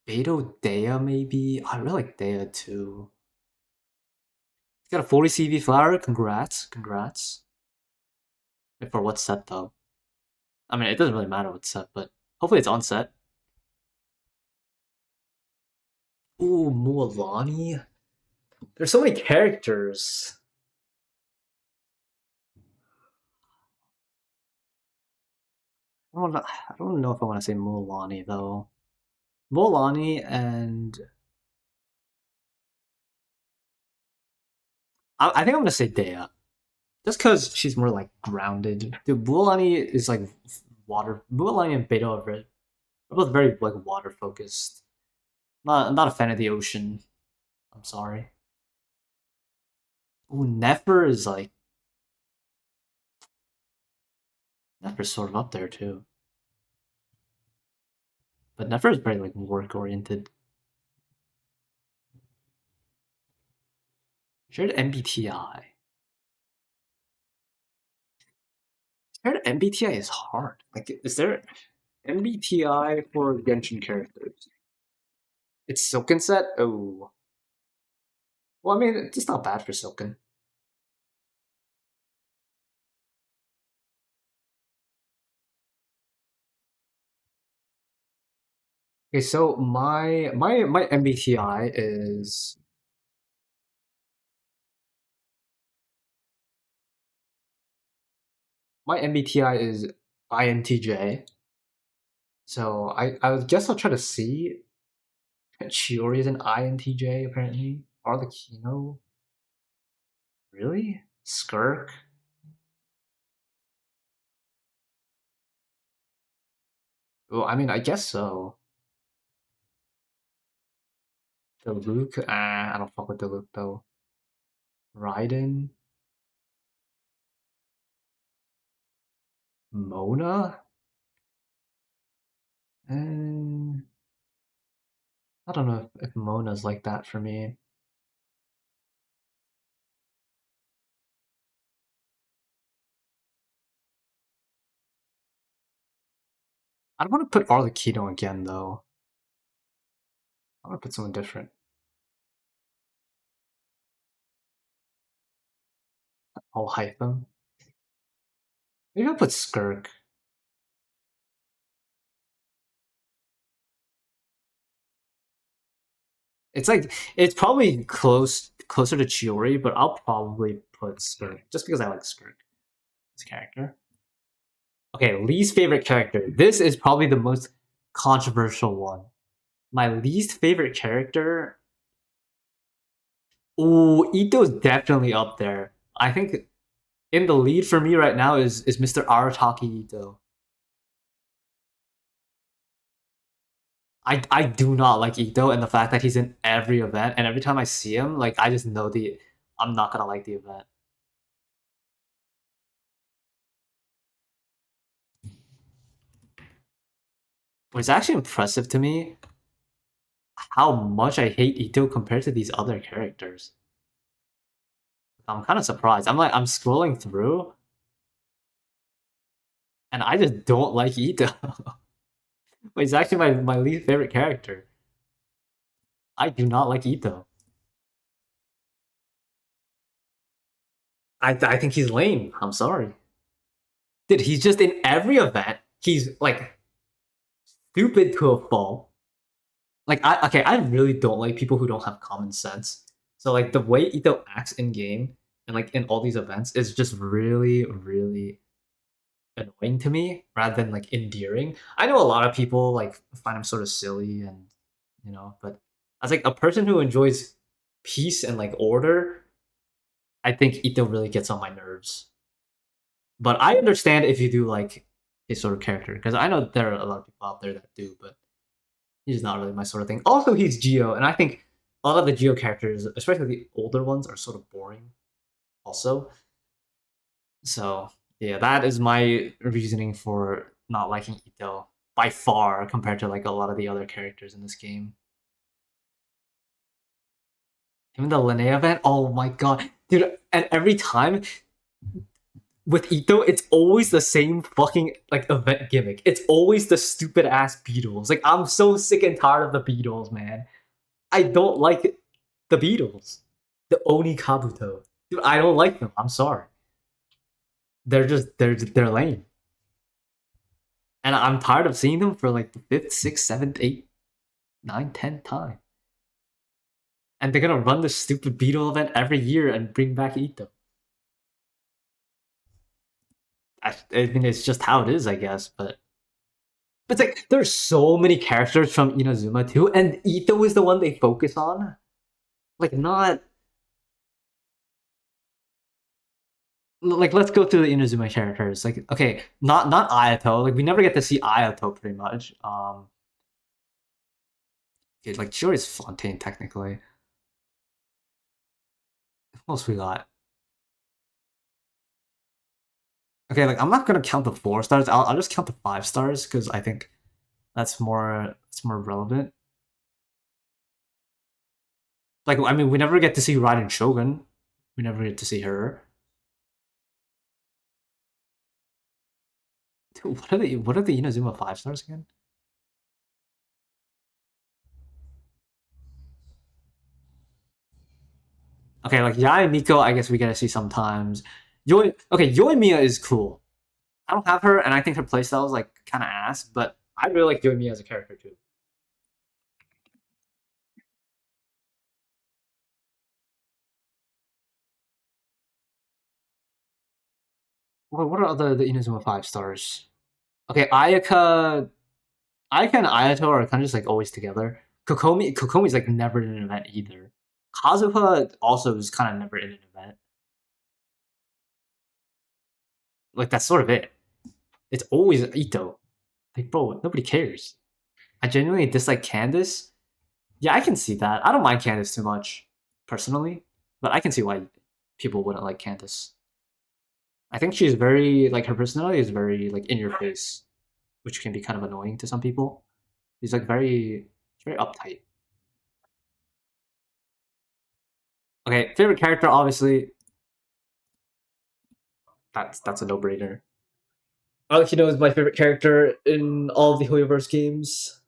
Beto Dea maybe? I really like Dea too. He's got a 40 CV flower. Congrats. Congrats. Wait, for what set though? I mean, it doesn't really matter what set, but hopefully it's on set. Ooh, Mualani. There's so many characters. I don't know if I want to say Mualani though. Mualani and I think I'm gonna say Dea. Just because she's more like grounded. Dude, Mualani is like water. Mualani and Beto are both very like water focused. Not a fan of the ocean. I'm sorry. Ooh, Nefer is like Nefer's sort of up there too. But Nefer is very like work oriented. Shared MBTI. Shared MBTI is hard. Like, is there MBTI for Genshin characters? It's Silken set. Oh, well, I mean, it's not bad for Silken. Okay, so my MBTI is my MBTI is INTJ. So I would guess I'll try to see. Chiori is an INTJ apparently. Arlecchino, really? Skirk. Well, I mean, I guess so. The Luke, I don't fuck with the Luke though. Raiden, Mona, and I don't know if Mona's like that for me. I don't want to put Arlecchino again though. I want to put someone different. I'll hype them. Maybe I'll put Skirk. It's like it's probably closer to Chiori, but I'll probably put Skirk just because I like Skirk as a character. Okay, least favorite character. This is probably the most controversial one. My least favorite character. Ooh, Ito's definitely up there. I think in the lead for me right now is Mr. Arataki Ito. I do not like Ito, and the fact that he's in every event, and every time I see him, like I just know I'm not gonna like the event. But it's actually impressive to me how much I hate Ito compared to these other characters. I'm kind of surprised. I'm scrolling through, and I just don't like Ito. He's actually my least favorite character. I do not like Ito. I think he's lame. I'm sorry. Dude, he's just in every event. He's like stupid to a fault. Like I really don't like people who don't have common sense. So like the way Ito acts in game and like in all these events is just really, really annoying to me rather than like endearing. I know a lot of people like find him sort of silly and but as like a person who enjoys peace and like order, I think Ito really gets on my nerves. But I understand if you do like his sort of character because I know there are a lot of people out there that do, but he's not really my sort of thing. Also, he's Geo, and I think a lot of the Geo characters, especially the older ones, are sort of boring. Also, so yeah, that is my reasoning for not liking Ito by far compared to like a lot of the other characters in this game. Even the Linnea event, oh my god, dude! And every time with Ito, it's always the same fucking like event gimmick. It's always the stupid ass Beatles. Like I'm so sick and tired of the Beatles, man. I don't like the Beatles. The Oni Kabuto. Dude, I don't like them. I'm sorry. They're lame. And I'm tired of seeing them for like the fifth, sixth, seventh, eighth, ninth, tenth time. And they're gonna run this stupid Beetle event every year and bring back Ito. I mean, it's just how it is, I guess. But it's like there's so many characters from Inazuma too, and Ito is the one they focus on. Like not like let's go through the Inazuma characters. Like okay, not Ayato. Like we never get to see Ayato pretty much. Okay, like sure is Fontaine technically. What else we got? Okay, like I'm not gonna count the 4 stars. I'll just count the 5 stars because I think that's more relevant. Like I mean, we never get to see Raiden Shogun. We never get to see her. Dude, what are the Inazuma 5 stars again? Okay, like Yai Miko, I guess we get to see sometimes. Yoi Mia is cool. I don't have her, and I think her playstyle is like kind of ass, but I really like Yoi Mia as a character too. What are other the Inazuma 5 stars? Okay, Ayaka and Ayato are kind of just like always together. Kokomi's like never in an event either. Kazuha also is kind of never in an event. Like that's sort of it. It's always Ito. Like, bro, nobody cares. I genuinely dislike Candace. Yeah, I can see that. I don't mind Candace too much, personally, but I can see why people wouldn't like Candace. I think she's very like her personality is very like in your face, which can be kind of annoying to some people. She's like very uptight. Okay, favorite character obviously that's a no brainer. Alakino is my favorite character in all of the Hoyoverse games.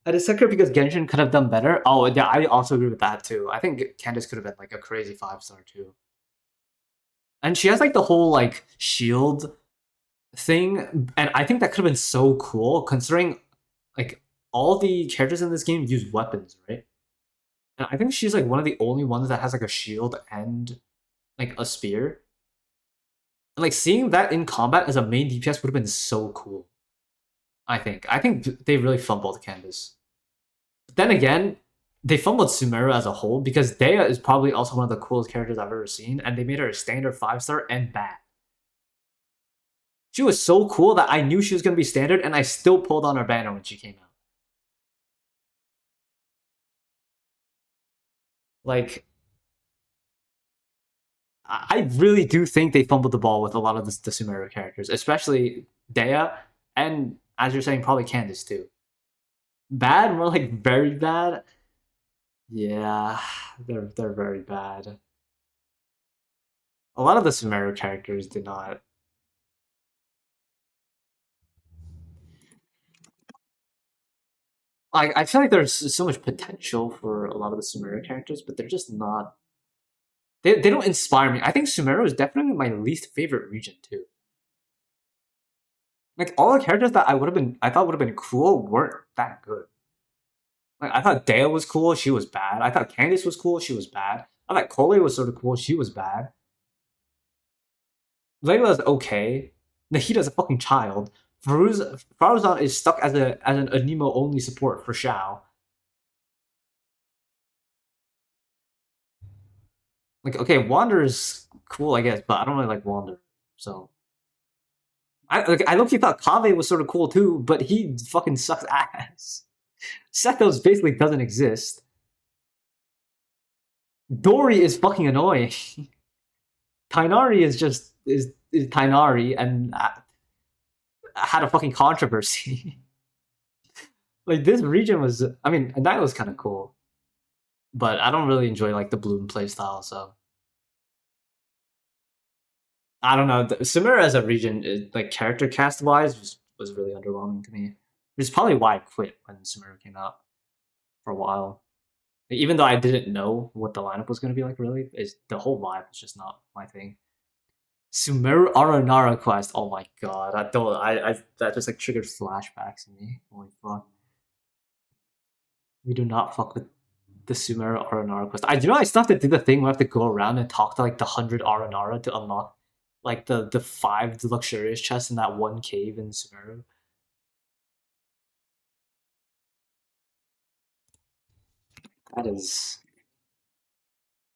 I dislike her because Genshin could have done better. Oh yeah, I also agree with that too. I think Candace could have been like a crazy 5-star too. And she has like the whole like shield thing, and I think that could have been so cool considering like all the characters in this game use weapons, right? And I think she's like one of the only ones that has like a shield and like a spear. And like seeing that in combat as a main DPS would have been so cool. I think they really fumbled Candace. But then again, they fumbled Sumeru as a whole because Dea is probably also one of the coolest characters I've ever seen, and they made her a standard 5-star and bad. She was so cool that I knew she was gonna be standard, and I still pulled on her banner when she came out. Like, I really do think they fumbled the ball with a lot of the Sumeru characters, especially Dea, and as you're saying, probably Candace too. Bad, more like very bad. Yeah, they're very bad. A lot of the Sumeru characters did not. I feel like there's so much potential for a lot of the Sumeru characters, but they're just not. They don't inspire me. I think Sumeru is definitely my least favorite region too. Like all the characters that I thought would have been cool weren't that good. Like I thought Dale was cool, she was bad. I thought Candice was cool, she was bad. I thought Cole was sort of cool, she was bad. Layla's okay. Nahida's a fucking child. Faruzan is stuck as an Anemo only support for Shao. Like okay, Wander's cool, I guess, but I don't really like Wander. So I look, he thought Kave was sort of cool too, but he fucking sucks ass. Sethos basically doesn't exist. Dory is fucking annoying. Tainari is just is Tainari and had a fucking controversy. Like this region was, I mean, and that was kind of cool, but I don't really enjoy like the Bloom playstyle. So I don't know. Samira as a region, like character cast wise, was really underwhelming to me. Which is probably why I quit when Samira came out for a while. Like, even though I didn't know what the lineup was going to be like, really, is the whole vibe was just not my thing. Sumeru Aranara quest. Oh my god, I don't. I that just like triggered flashbacks in me. Holy fuck. We do not fuck with the Sumeru Aranara quest. I still have to do the thing where I have to go around and talk to like the 100 Aranara to unlock like the 5 luxurious chests in that one cave in Sumeru. That is.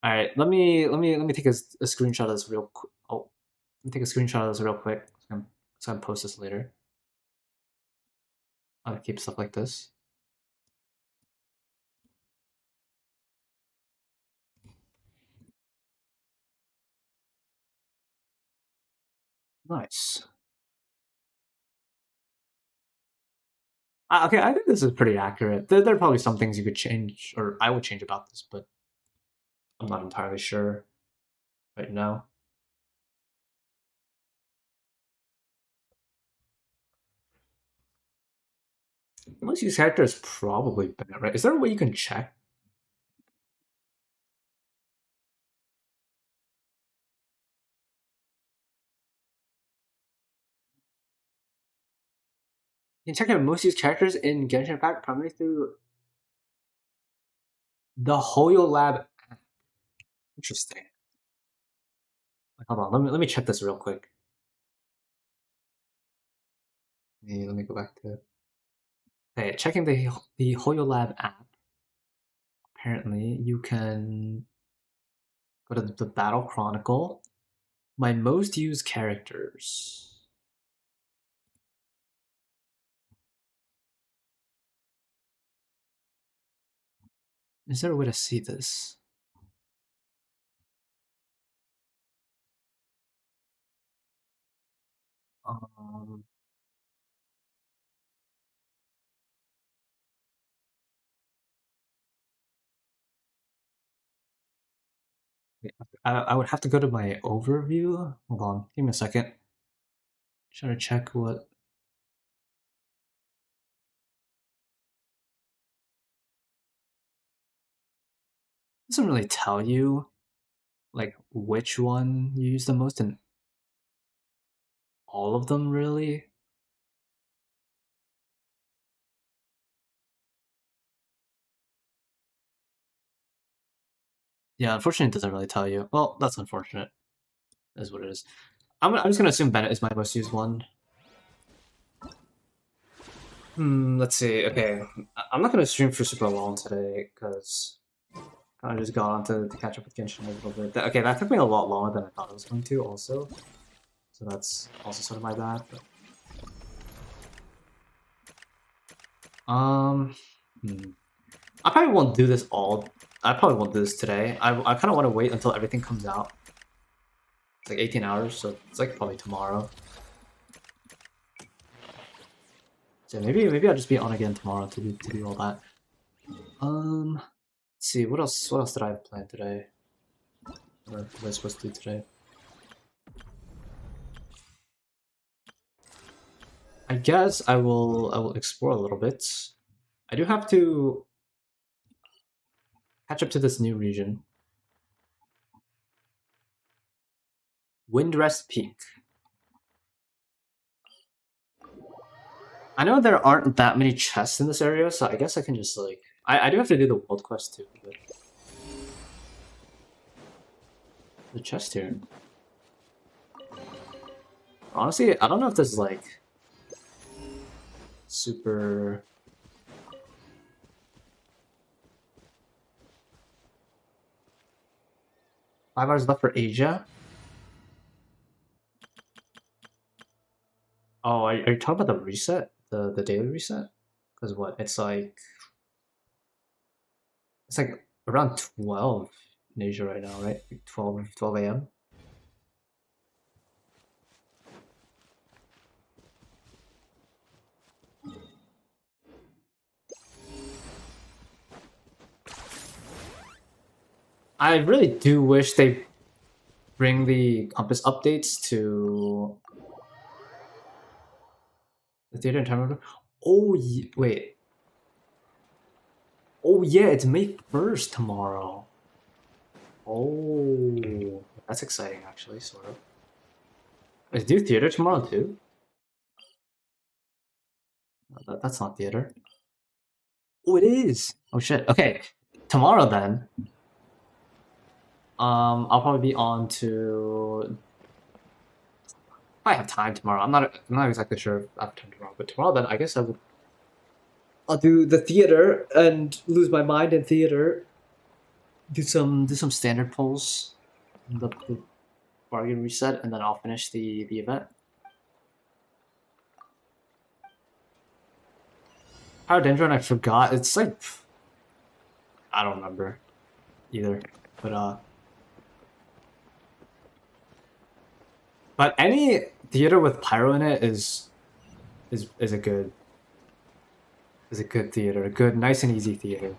All right, let me take a screenshot of this real quick. Oh, let me take a screenshot of this real quick. So I'm post this later. I'll keep stuff like this. Nice. Okay, I think this is pretty accurate. There are probably some things you could change, or I would change about this, but I'm not entirely sure right now. Most use character is probably better, right? Is there a way you can check? You can check out most used characters in Genshin Impact primarily through the Hoyo Lab. Interesting. Hold on, let me check this real quick. Let me go back to. Okay, checking the Hoyo Lab app. Apparently, you can go to the Battle Chronicle. My most used characters. Is there a way to see this? Um, wait, I would have to go to my overview. Hold on, give me a second. Trying to check what. It doesn't really tell you like which one you use the most in all of them, really. Yeah, unfortunately, it doesn't really tell you. Well, that's unfortunate. Is what it is. I'm just gonna assume Bennett is my most used one. Let's see. Okay, I'm not gonna stream for super long today because I just got on to catch up with Genshin a little bit. Okay, that took me a lot longer than I thought it was going to. Also, so that's also sort of my bad. But, um, hmm. I probably won't do this all. I probably won't do this today. I kind of want to wait until everything comes out. It's like 18 hours, so it's like probably tomorrow. So maybe I'll just be on again tomorrow to do all that. Let's see what else did I have planned today? What was I supposed to do today? I guess I will explore a little bit. I do have to catch up to this new region. Windrest Peak. I know there aren't that many chests in this area, so I guess I can just like I do have to do the world quest too, but the chest here. Honestly, I don't know if this is like super. 5 hours left for Asia. Oh, are you talking about the reset, the daily reset? Because what it's like around 12 in Asia right now, right? Like 12 a.m. I really do wish they bring the compass updates to the theater in time. Oh, wait. Oh, yeah, it's May 1st tomorrow. Oh, that's exciting, actually, sort of. Is do theater tomorrow, too? No, that's not theater. Oh, it is! Oh, shit. Okay, tomorrow, then. I'll probably be on to. I have time tomorrow. I'm not exactly sure if I have time tomorrow, but tomorrow, then I guess I'll do the theater and lose my mind in theater. Do some standard pulls, the bargain reset, and then I'll finish the event. Pyrodendron, I forgot. It's like I don't remember either, but any theater with pyro in it is a good theater, a good nice and easy theater.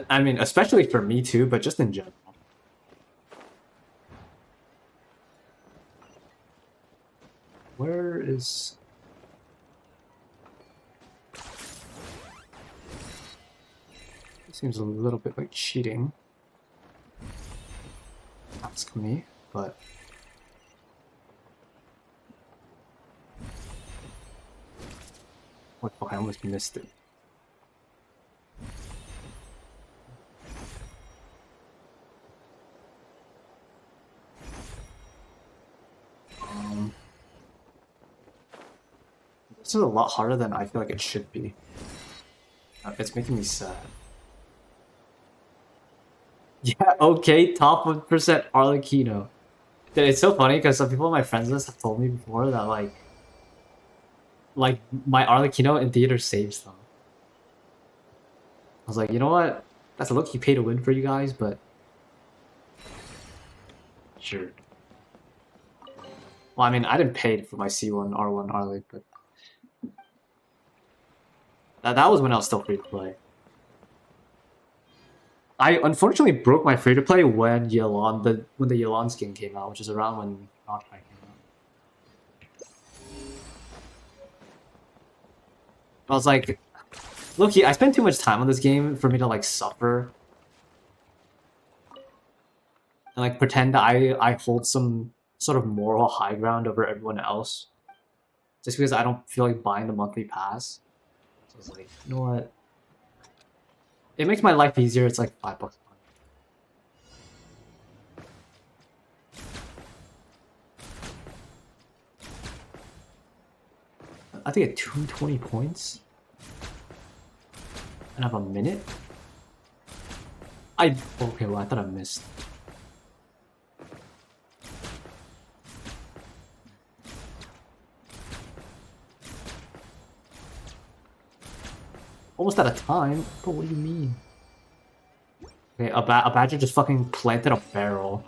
I mean, especially for me too, but just in general. Where is? It seems a little bit like cheating. Ask me, but what? Oh, I almost missed it. This is a lot harder than I feel like it should be. It's making me sad. Yeah, okay, top 1% Arlecchino. Dude, it's so funny because some people on my friends list have told me before that like like my Arlecchino in theater saves them. I was like, you know what? That's a low-key pay to win for you guys, but sure. Well, I mean, I didn't pay for my C1 R1 Arlie, but that was when I was still free to play. I unfortunately broke my free to play when the Yelan skin came out, which is around when Knockback came out. I was like, look, I spent too much time on this game for me to like suffer and like pretend that I hold some sort of moral high ground over everyone else, just because I don't feel like buying the monthly pass. So I was like, you know what? It makes my life easier. It's like $5 a month. I think at 220 points and I have a minute. Okay, well I thought I missed. Almost out of time. But what do you mean? Okay, a badger just fucking planted a barrel,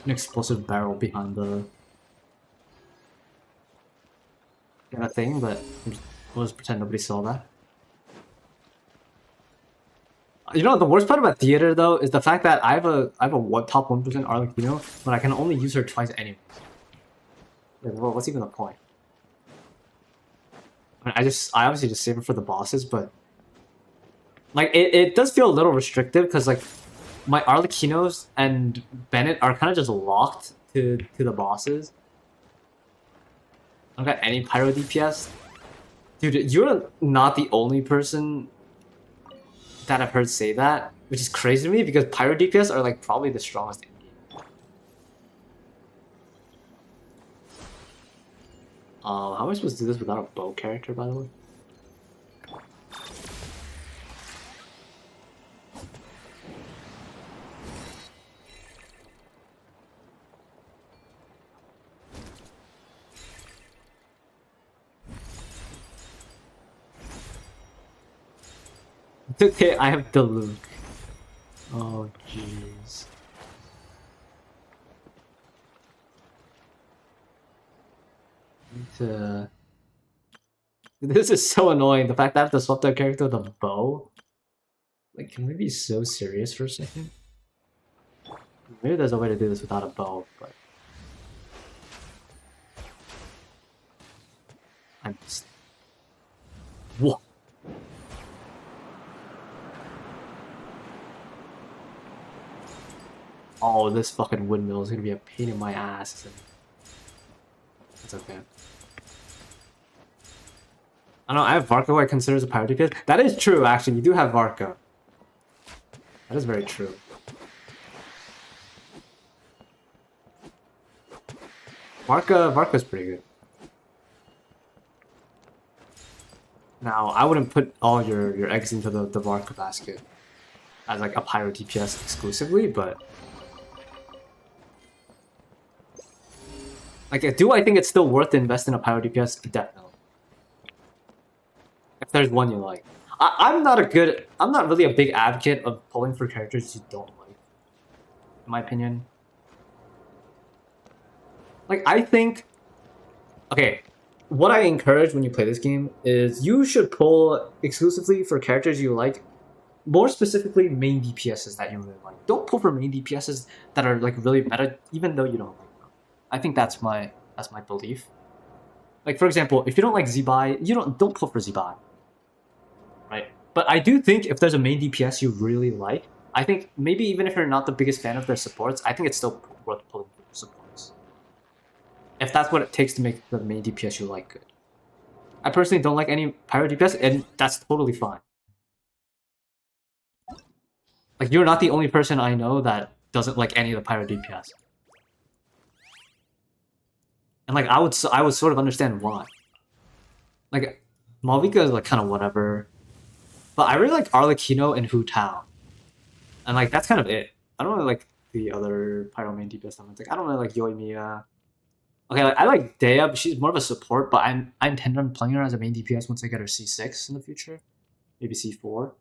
an explosive barrel behind the thing, but we'll just pretend nobody saw that. You know, the worst part about theater though is the fact that I have a top 1% Arlecchino, but I can only use her twice anyways. Like, well, what's even the point? I obviously just save her for the bosses, but like it does feel a little restrictive because like my Arlecchinos and Bennett are kind of just locked to the bosses. I don't got any pyro DPS. Dude, you're not the only person that I've heard say that, which is crazy to me because pyro DPS are like probably the strongest in game. How am I supposed to do this without a bow character, by the way? Okay, I have the Luke. Oh, jeez. This is so annoying. The fact that I have to swap that character with a bow. Like, can we be so serious for a second? Maybe there's a way to do this without a bow, but I missed. What? Oh, this fucking windmill is gonna be a pain in my ass. That's okay. I don't know, I have Varco who I consider as a pyro DPS. That is true, actually. You do have Varco. That is very true. Varco's pretty good. Now, I wouldn't put all your eggs into the Varco basket as like a pyro DPS exclusively, but like, do I think it's still worth to invest in a pyro DPS? Definitely. If there's one you like. I'm not really a big advocate of pulling for characters you don't like, in my opinion. Like, I think, okay, what I encourage when you play this game is you should pull exclusively for characters you like, more specifically main DPSs that you really like. Don't pull for main DPSs that are like really meta, even though you don't like them. I think that's my belief. Like, for example, if you don't like Zibai, don't pull for Zibai. Right? But I do think if there's a main DPS you really like, I think maybe even if you're not the biggest fan of their supports, I think it's still worth pulling for supports. If that's what it takes to make the main DPS you like good. I personally don't like any pyro DPS, and that's totally fine. Like, you're not the only person I know that doesn't like any of the pyro DPS. And like, I would sort of understand why. Like, Malvika is like kind of whatever. But I really like Arlecchino and Hu Tao. And like, that's kind of it. I don't really like the other pyro main DPS elements. Like, I don't really like Yoimiya. Okay, like, I like Dea, but she's more of a support. But I intend on playing her as a main DPS once I get her C6 in the future, maybe C4.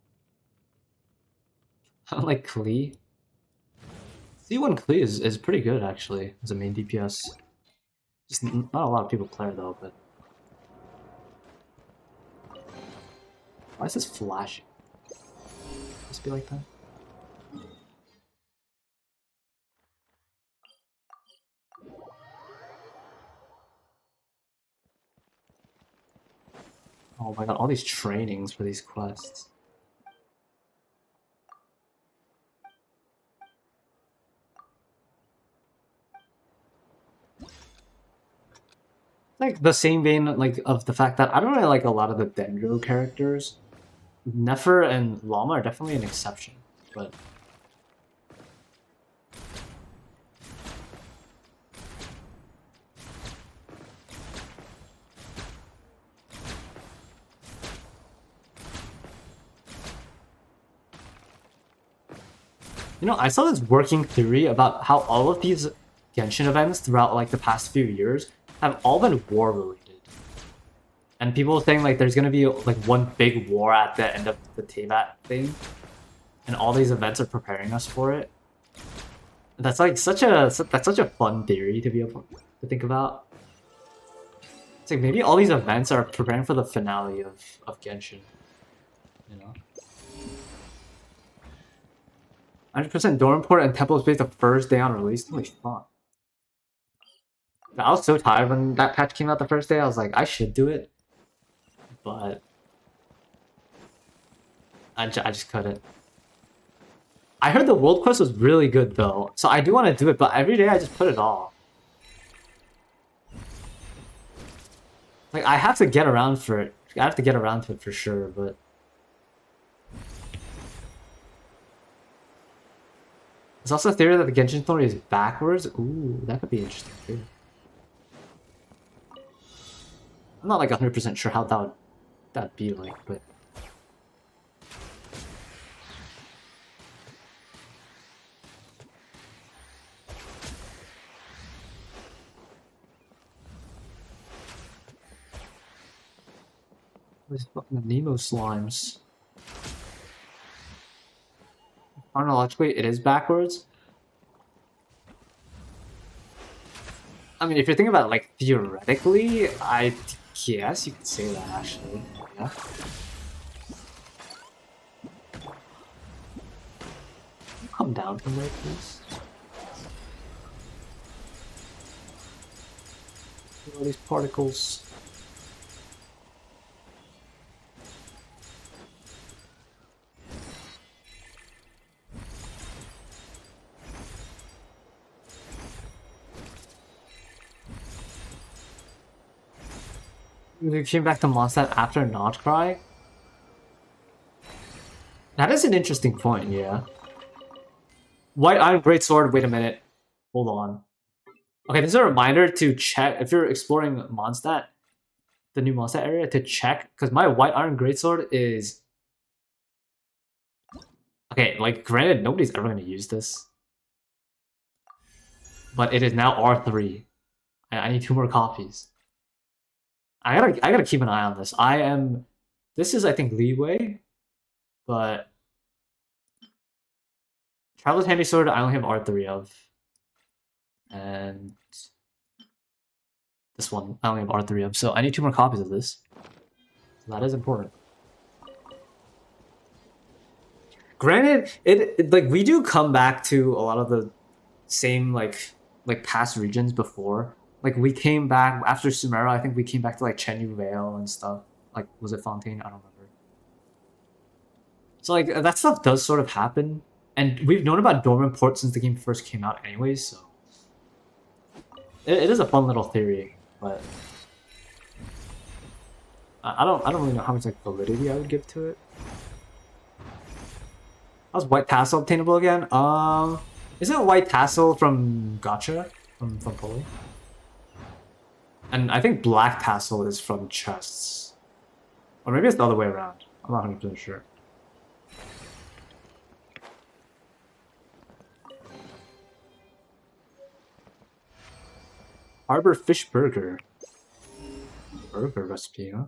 I like Klee. C1 Klee is pretty good actually as a main DPS. Just not a lot of people play her though. But why is this flashing? Must be like that. Oh my god, all these trainings for these quests. Like the same vein like of the fact that I don't really like a lot of the Dendro characters. Nefer and Llama are definitely an exception, but you know, I saw this working theory about how all of these Genshin events throughout like the past few years have all been war related. And people saying like there's gonna be like one big war at the end of the Teyvat thing, and all these events are preparing us for it. That's like such a fun theory to be able to think about. It's like maybe all these events are preparing for the finale of Genshin. You know, 100% dorm port and temple space the first day on release. Holy fuck! I was so tired when that patch came out the first day. I was like, I should do it, but I just couldn't. I heard the world quest was really good though, so I do want to do it, but every day I just put it off. Like I have to get around for it. I have to get around to it for sure, but there's also a theory that the Genshin story is backwards. Ooh, that could be interesting too. I'm not like 100% sure how that'd be like, but these fucking Nemo slimes. Chronologically, it is backwards. I mean, if you're thinking about it, like theoretically, I guess you could say that actually. Yeah. Come down from there, please. Look at all these particles. You came back to Mondstadt after Notchcry? That is an interesting point, yeah. White Iron Greatsword, wait a minute. Hold on. Okay, this is a reminder to check if you're exploring Mondstadt, the new Mondstadt area, to check, because my White Iron Greatsword is... Okay, like, granted, nobody's ever going to use this. But it is now R3. I need 2 more copies. I gotta keep an eye on this. This is, I think, leeway, but Traveler's Handy Sword I only have R3 of. And this one I only have R3 of, so I need 2 more copies of this. So that is important. Granted, it like we do come back to a lot of the same like past regions before. Like we came back after Sumeru, I think we came back to like Chenyu Vale and stuff. Like was it Fontaine? I don't remember. So like that stuff does sort of happen. And we've known about Dormant Port since the game first came out anyways, so it is a fun little theory, but I don't really know how much like validity I would give to it. How's White Tassel obtainable again? Isn't White Tassel from Gacha? From Poly? And I think Black Tassel is from chests. Or maybe it's the other way around. I'm not 100% sure. Harbor fish burger. Burger recipe, huh?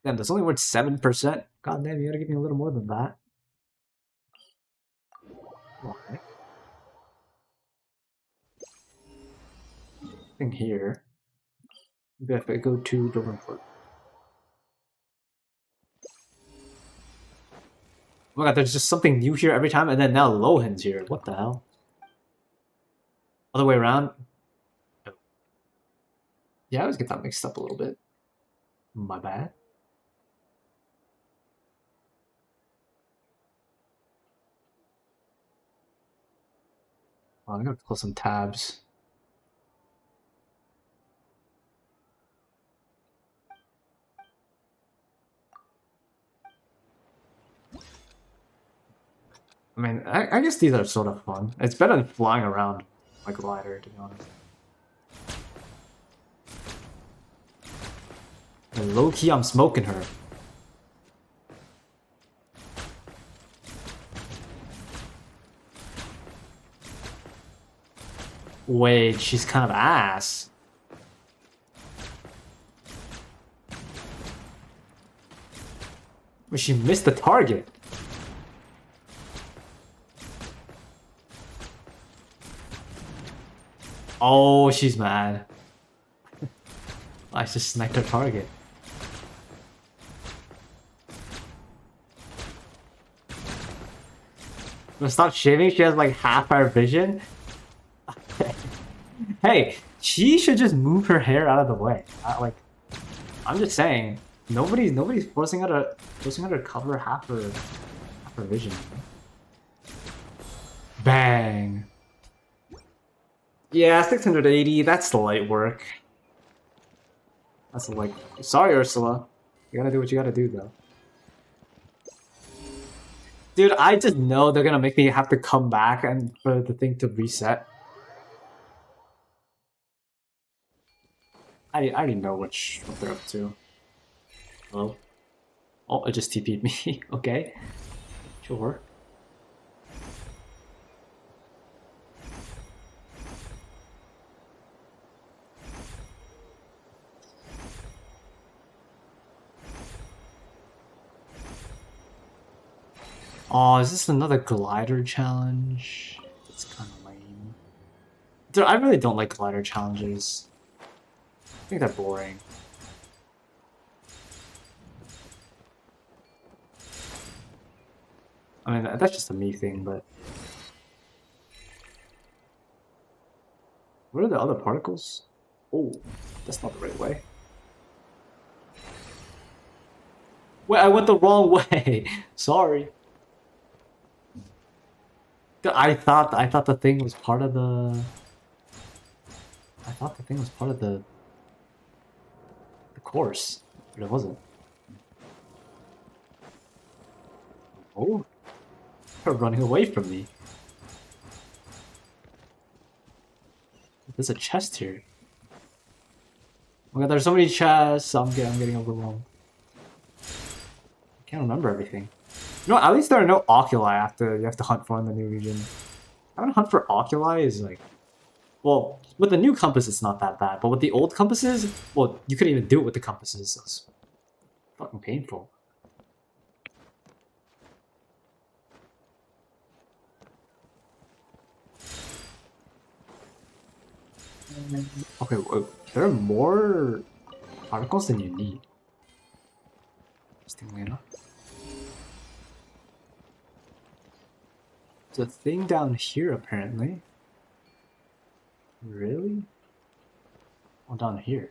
Damn, that's only worth 7%. God damn, you gotta give me a little more than that. Why? Thing here. Maybe if I go to Doverport. Oh my god, there's just something new here every time, and then now Lohan's here. What the hell? Other way around? No. Yeah, I always get that mixed up a little bit. My bad. Oh, I'm gonna close some tabs. I mean, I guess these are sort of fun. It's better than flying around like a glider, to be honest. And low-key, I'm smoking her. Wait, she's kind of ass. But she missed the target. Oh, she's mad. I just sniped her target. But stop shaving, she has like half our vision. Hey, she should just move her hair out of the way. I'm just saying, nobody's forcing her to cover half her vision. Bang. Yeah, 680. That's the light work. That's like, sorry, Ursula. You gotta do what you gotta do, though. Dude, I just know they're gonna make me have to come back and for the thing to reset. I already know what they're up to. Hello? Oh, it just TP'd me. Okay. Sure. Oh, is this another glider challenge? It's kind of lame. Dude, I really don't like glider challenges. I think they're boring. I mean, that's just a me thing, but... What are the other particles? Oh, that's not the right way. Wait, I went the wrong way! Sorry. I thought the thing was part of the... I thought the thing was part of the course, but it wasn't. Oh, they're running away from me. There's a chest here. Oh my god, there's so many chests. I'm getting overwhelmed. I can't remember everything. You know, at least there are no oculi after you have to hunt for in the new region. Having to hunt for oculi is like, well, with the new compass it's not that bad, but with the old compasses, well, you couldn't even do it with the compasses. So it's fucking painful. Okay, there are more particles than you need. Interestingly enough. There's a thing down here, apparently. Really? Oh, down here.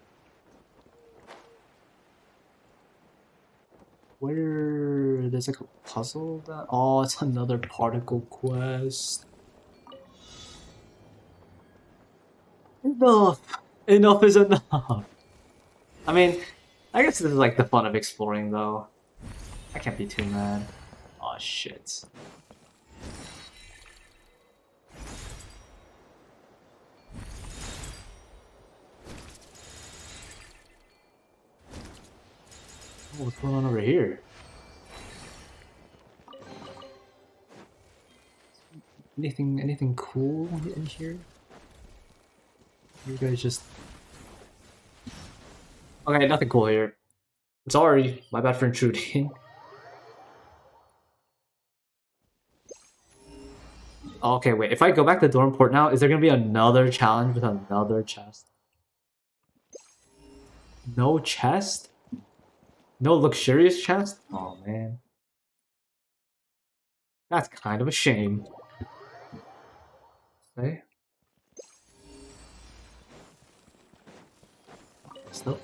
Where... There's like a puzzle that... Oh, it's another particle quest. Enough! Enough is enough! I mean, I guess this is like the fun of exploring, though. I can't be too mad. Aw, shit. Oh, what's going on over here? Anything cool in here? You guys just... Okay, nothing cool here. Sorry, my bad for intruding. Okay, wait, if I go back to dorm port now, is there gonna be another challenge with another chest? No chest? No luxurious chest? Oh man. That's kind of a shame. Okay. Still.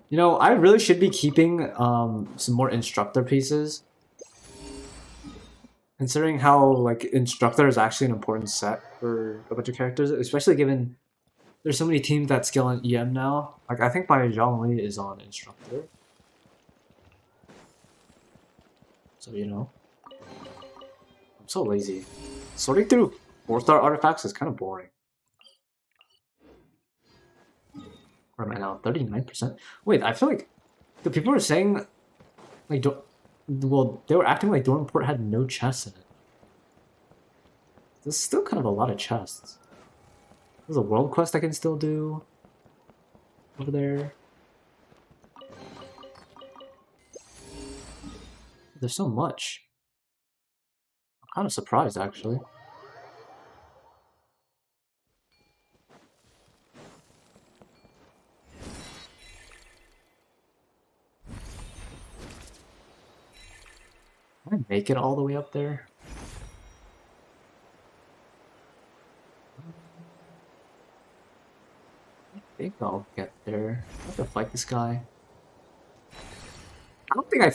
You know, I really should be keeping some more instructor pieces. Considering how like instructor is actually an important set for a bunch of characters, especially given there's so many teams that skill on EM now. Like I think my Zhongli is on instructor. So you know. I'm so lazy. Sorting through 4-star artifacts is kind of boring. Where am I now? 39%? Wait, I feel like the people are saying like well, they were acting like Dormport had no chests in it. There's still kind of a lot of chests. There's a world quest I can still do over there. There's so much. I'm kind of surprised actually. Can I make it all the way up there? I think I'll get there. I have to fight this guy. I don't think I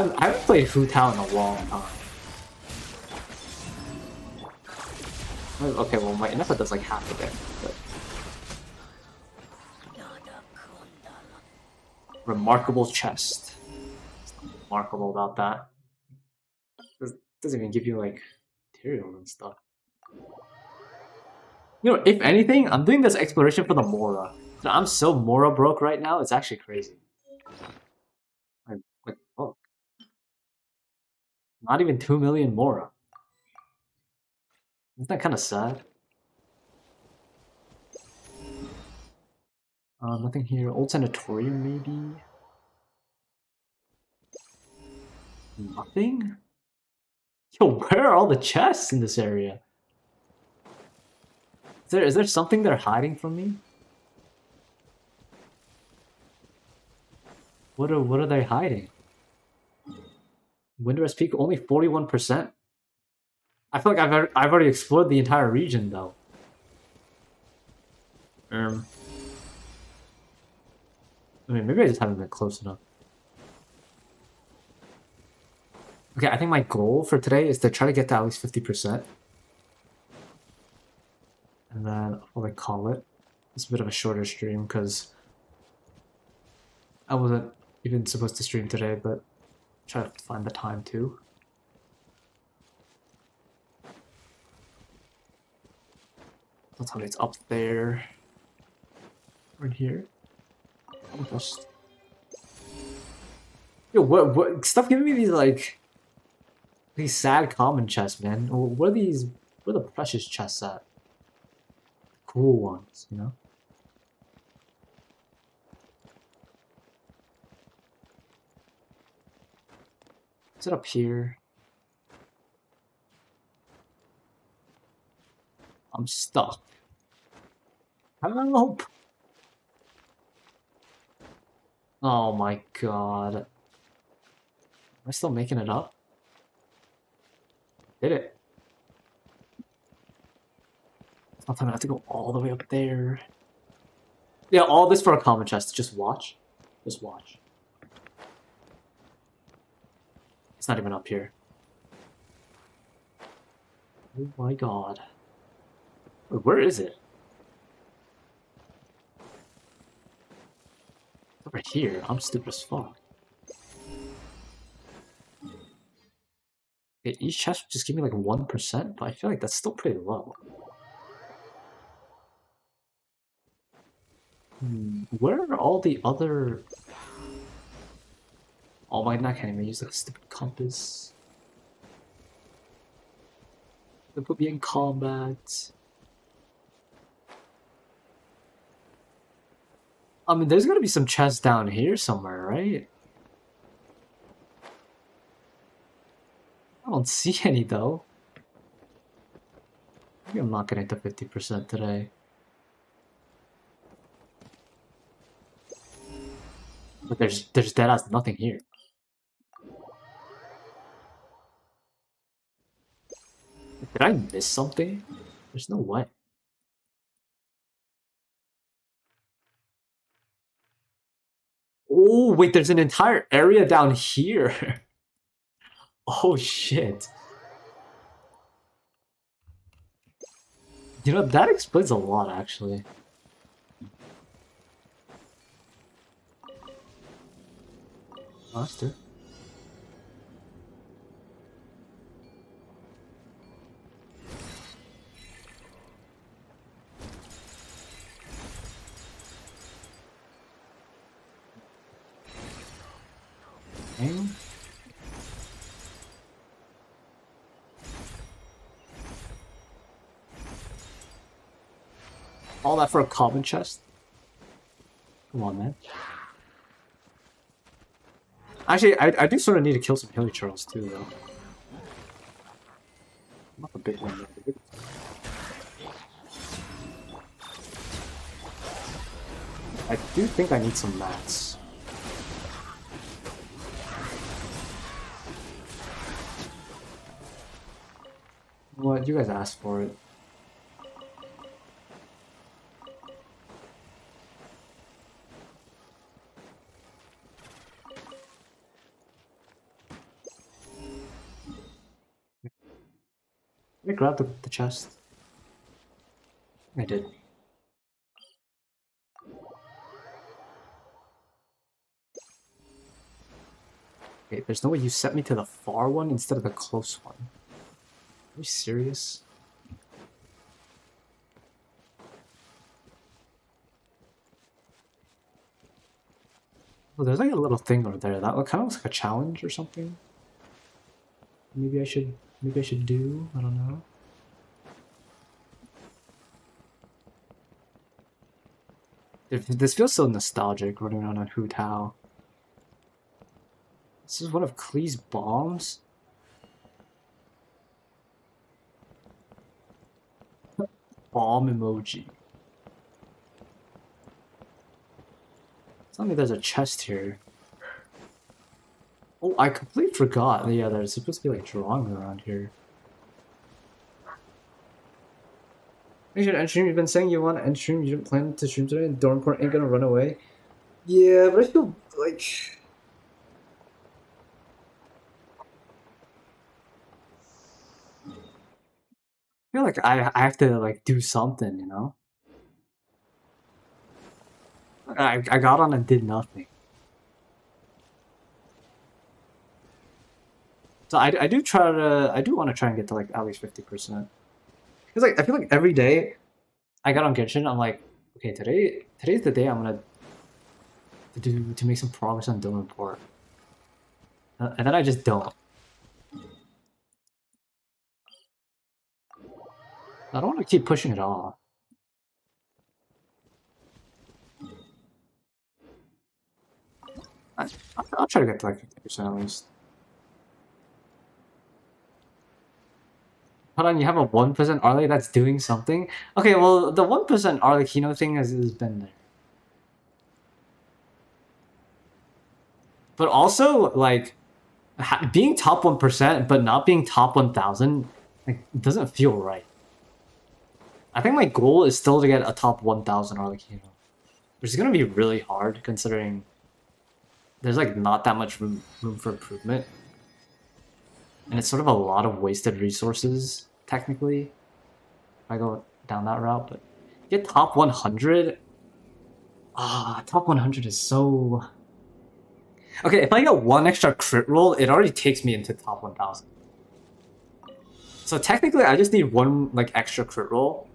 haven't played Hu Tao in a long time. Okay, well my Inefa does like half of it. But... Remarkable chest. What's remarkable about that? Doesn't even give you like materials and stuff. You know, if anything, I'm doing this exploration for the Mora. I'm so Mora broke right now, it's actually crazy. Like, oh. Not even 2 million Mora. Isn't that kind of sad? Nothing here. Old Sanatorium, maybe? Nothing? Yo, where are all the chests in this area? Is there something they're hiding from me? What are they hiding? Windrest Peak only 41%. I feel like I've already explored the entire region though. I mean, maybe I just haven't been close enough. Okay, I think my goal for today is to try to get to at least 50%. And then what I call it. It's a bit of a shorter stream because I wasn't even supposed to stream today, but try to find the time too. Don't tell me it's up there. Right here. Just... Yo, what stop giving me these like these sad common chests, man. Where are these? Where are the precious chests at? Cool ones, you know. Is it up here? I'm stuck. Help! Oh my god. Am I still making it up? Did it? It's not time. I have to go all the way up there. Yeah, all this for a common chest. Just watch. Just watch. It's not even up here. Oh my god. Wait, where is it? It's over here. I'm stupid as fuck. Okay, each chest just give me like 1%, but I feel like that's still pretty low. Where are all the other... Oh my, I can't even use the stupid compass. They put me in combat. I mean, there's gotta be some chests down here somewhere, right? I don't see any though. Maybe I'm not getting to 50% today. But there's dead ass nothing here. Did I miss something? There's no way. Oh, wait, there's an entire area down here. Oh, shit. You know, that explains a lot, actually. Master. Okay. All that for a common chest? Come on, man. Actually, I do sort of need to kill some hilly churls too, though. Not the big one, though. The big I do think I need some mats. What? You guys asked for it. Did I grab the chest? I did. Okay, there's no way you set me to the far one instead of the close one. Are you serious? Oh, there's like a little thing over there. That kind of looks like a challenge or something. Maybe I should do. I don't know. This feels so nostalgic running around on Hu Tao. This is one of Klee's bombs? Bomb emoji. Tell me there's a chest here. Oh, I completely forgot. Yeah, there's supposed to be like drawings around here. You should end stream. You've been saying you want to end stream. You didn't plan to stream today, and Dormport ain't gonna run away. Yeah, but I feel like I feel like I have to like do something, you know? I got on and did nothing. So I do try to I do want to try and get to like at least 50%. Because like I feel like every day I got on Genshin, I'm like, okay, today's the day I'm gonna to make some progress on Dome Report. And then I just don't. I don't want to keep pushing it off. I'll try to get to like 50% at least. Hold on, you have a 1% Arle that's doing something? Okay, well, the 1% Arlecchino thing has been there. But also, like, being top 1%, but not being top 1,000, like, doesn't feel right. I think my goal is still to get a top 1,000 Arlecchino. Which is going to be really hard, considering there's, like, not that much room for improvement. And it's sort of a lot of wasted resources, technically, if I go down that route. But get top 100? Top 100 is so... Okay, if I get one extra crit roll, it already takes me into top 1,000. So technically, I just need one like extra crit roll.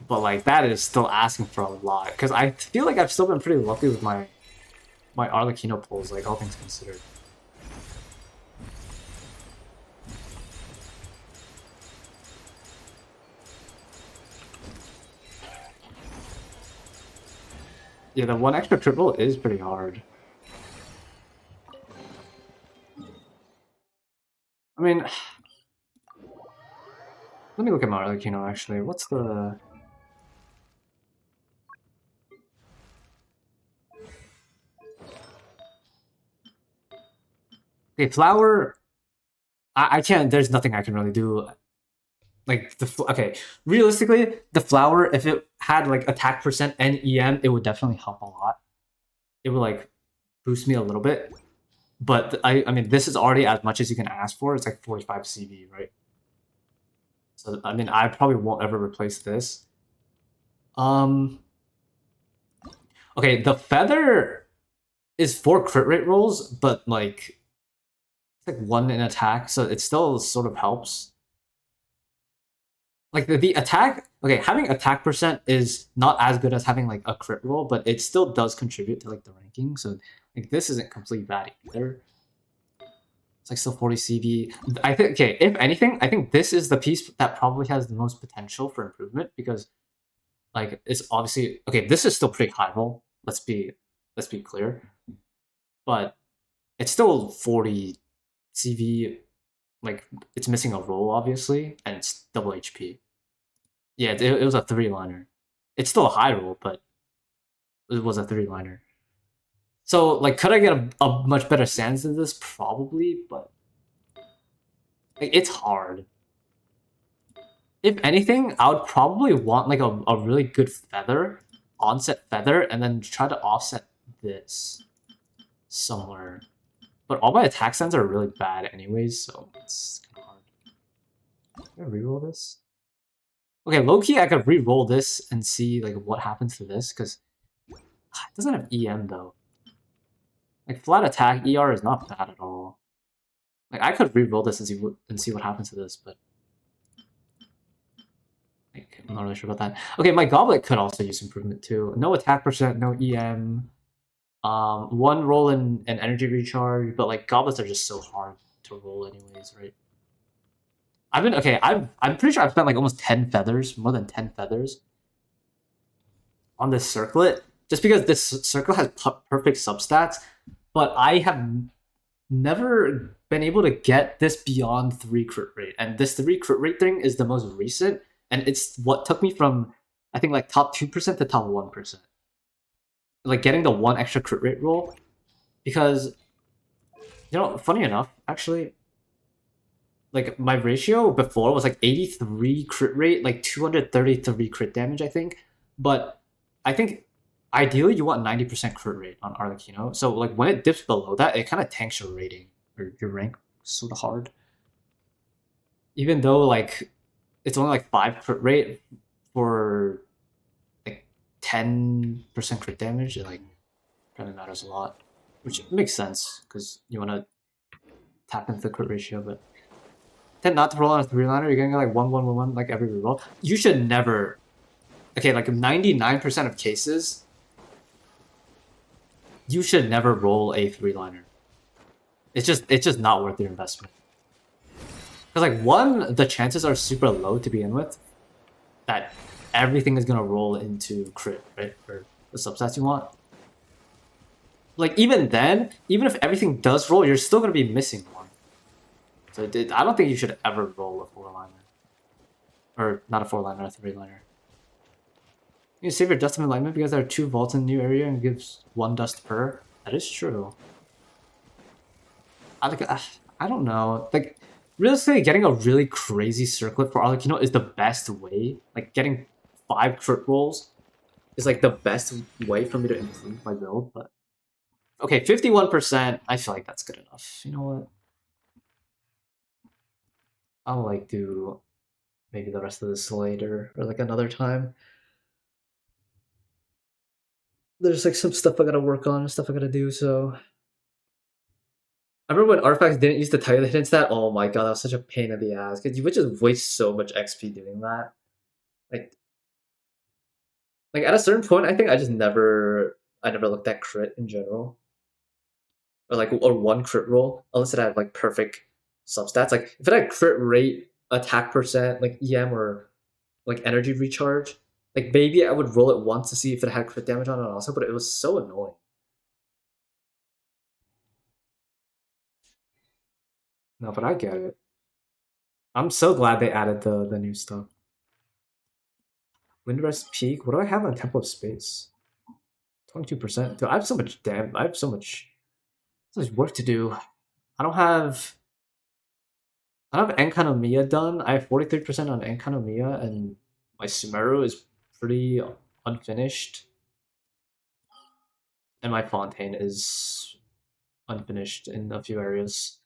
But like that is still asking for a lot, because I feel like I've still been pretty lucky with my Arlecchino pulls, like all things considered. Yeah, the one extra crit roll is pretty hard. I mean, let me look at my Arlecchino actually. What's the... Okay, Flower... I can't... There's nothing I can really do. Like, okay, realistically, the Flower, if it had, like, attack percent and EM, it would definitely help a lot. It would, like, boost me a little bit. But, I mean, this is already as much as you can ask for. It's like 45 CV, right? So, I mean, I probably won't ever replace this. Okay, the Feather is 4 crit rate rolls, but, like, it's like 1 in attack, so it still sort of helps. Like, the attack... Okay, having attack percent is not as good as having, like, a crit roll, but it still does contribute to, like, the ranking, so, like, this isn't completely bad either. It's like still 40 CV. I think, okay, if anything, I think this is the piece that probably has the most potential for improvement because, like, it's obviously... Okay, this is still pretty high roll. Let's be clear. But it's still 40 CV. Like, it's missing a roll, obviously, and it's double HP. Yeah, it was a 3-liner. It's still a high roll, but it was a 3-liner. So, like, could I get a much better Sans than this? Probably, but like, it's hard. If anything, I would probably want, like, a really good Feather, onset Feather, and then try to offset this somewhere. But all my attack Sans are really bad anyways, so it's kind of hard. Can I reroll this? Okay, low-key, I could re-roll this and see, like, what happens to this, because it doesn't have EM, though. Like, flat attack, ER is not bad at all. Like, I could re-roll this and see what happens to this, but... Like, I'm not really sure about that. Okay, my Goblet could also use improvement, too. No attack percent, no EM. 1 roll in an energy recharge, but, like, Goblets are just so hard to roll anyways, right? I'm pretty sure I've spent like almost 10 feathers, more than 10 feathers on this circlet, just because this circle has perfect substats, but I have never been able to get this beyond 3 crit rate, and this 3 crit rate thing is the most recent, and it's what took me from, I think, like top 2% to top 1%. Like getting the 1 extra crit rate roll, because, you know, funny enough, actually, like, my ratio before was like 83 crit rate, like 233 crit damage, I think. But I think ideally you want 90% crit rate on Arlecchino. So, like, when it dips below that, it kind of tanks your rating or your rank sort of hard. Even though, like, it's only like 5 crit rate for like 10% crit damage, it like kind of matters a lot, which makes sense because you want to tap into the crit ratio, but tend not to roll on a 3-liner. You're getting like 1-1-1-1 like every reroll. You should never... Okay, like 99% of cases, you should never roll a 3-liner. It's just not worth your investment. Because, like, 1, the chances are super low to begin with that everything is going to roll into crit, right? Or the substats you want. Like, even then, even if everything does roll, you're still going to be missing 1. So I don't think you should ever roll a 4-liner. Or not a 4-liner, a 3-liner. You save your dust of alignment because there are 2 vaults in the new area and gives 1 dust per. That is true. I don't know. Like, realistically, getting a really crazy circlet for Arlecchino is the best way. Like, getting 5 crit rolls is like the best way for me to improve my build. But okay, 51%. I feel like that's good enough. You know what? I'll like do maybe the rest of this later or like another time. There's like some stuff I gotta work on, stuff I gotta do, so... I remember when artifacts didn't use to tell you the hidden stat. Oh my god, that was such a pain in the ass, because you would just waste so much XP doing that. Like at a certain point, I think I never looked at crit in general. Or 1 crit roll, unless it had like perfect substats. Like if it had crit rate, attack percent, like EM or like energy recharge, Like maybe I would roll it once to see if it had crit damage on it also, but it was so annoying. No, but I get it. I'm so glad they added the new stuff. Windrest Peak. What do I have on Temple of Space? 22%. Dude, I have so much damn. I have so much work to do. I don't have. I don't have Enkanomiya done. I have 43% on Enkanomiya, and my Sumeru is pretty unfinished, and my Fontaine is unfinished in a few areas.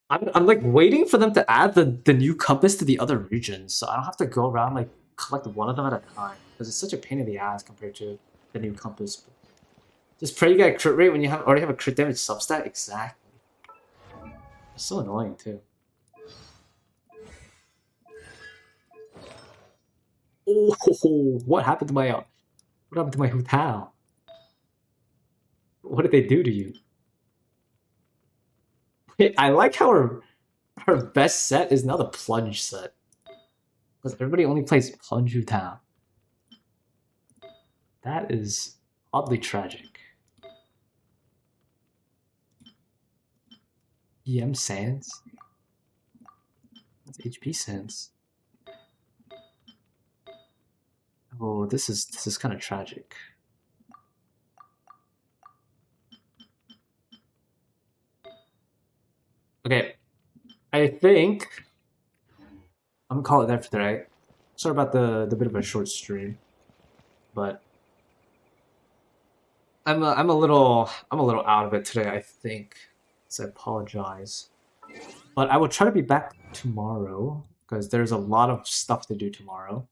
I'm like waiting for them to add the new compass to the other regions, so I don't have to go around like collect one of them at a time because it's such a pain in the ass compared to the new compass. Just pray you get a crit rate when you already have a crit damage substat. Exactly. It's so annoying too. Oh, what happened to my Hu Tao? What did they do to you? I like how her best set is now the plunge set. Because everybody only plays plunge Hu Tao. That is oddly tragic. EM Sands? That's HP Sands. Oh, this is kind of tragic. Okay, I think I'm gonna call it there for today. Sorry about the bit of a short stream, but I'm a little out of it today. I think, so I apologize. But I will try to be back tomorrow because there's a lot of stuff to do tomorrow.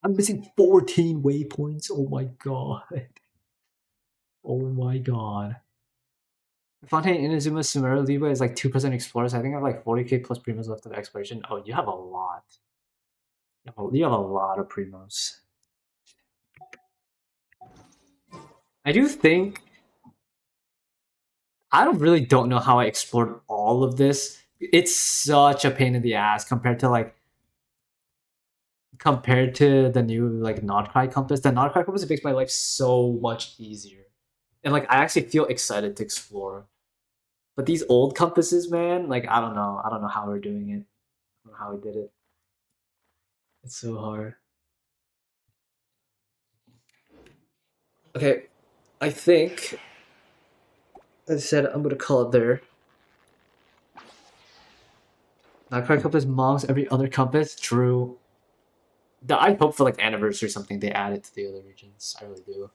I'm missing 14 waypoints. Oh my god. Oh my god. Fontaine, Inazuma, Sumeru, Liba is like 2% explorers. I think I have like 40k plus primos left of exploration. Oh, you have a lot. You have a lot of primos. I do think I don't know how I explored all of this. It's such a pain in the ass compared to the new like Nodcry compass. The Nodcry compass makes my life so much easier, and like I actually feel excited to explore. But these old compasses, man, like I don't know how we're doing it. I don't know how we did it. It's so hard. Okay, I think as I said, I'm gonna call it there. Nodcry compass moms every other compass. True. I hope for like anniversary or something they add it to the other regions. I really do.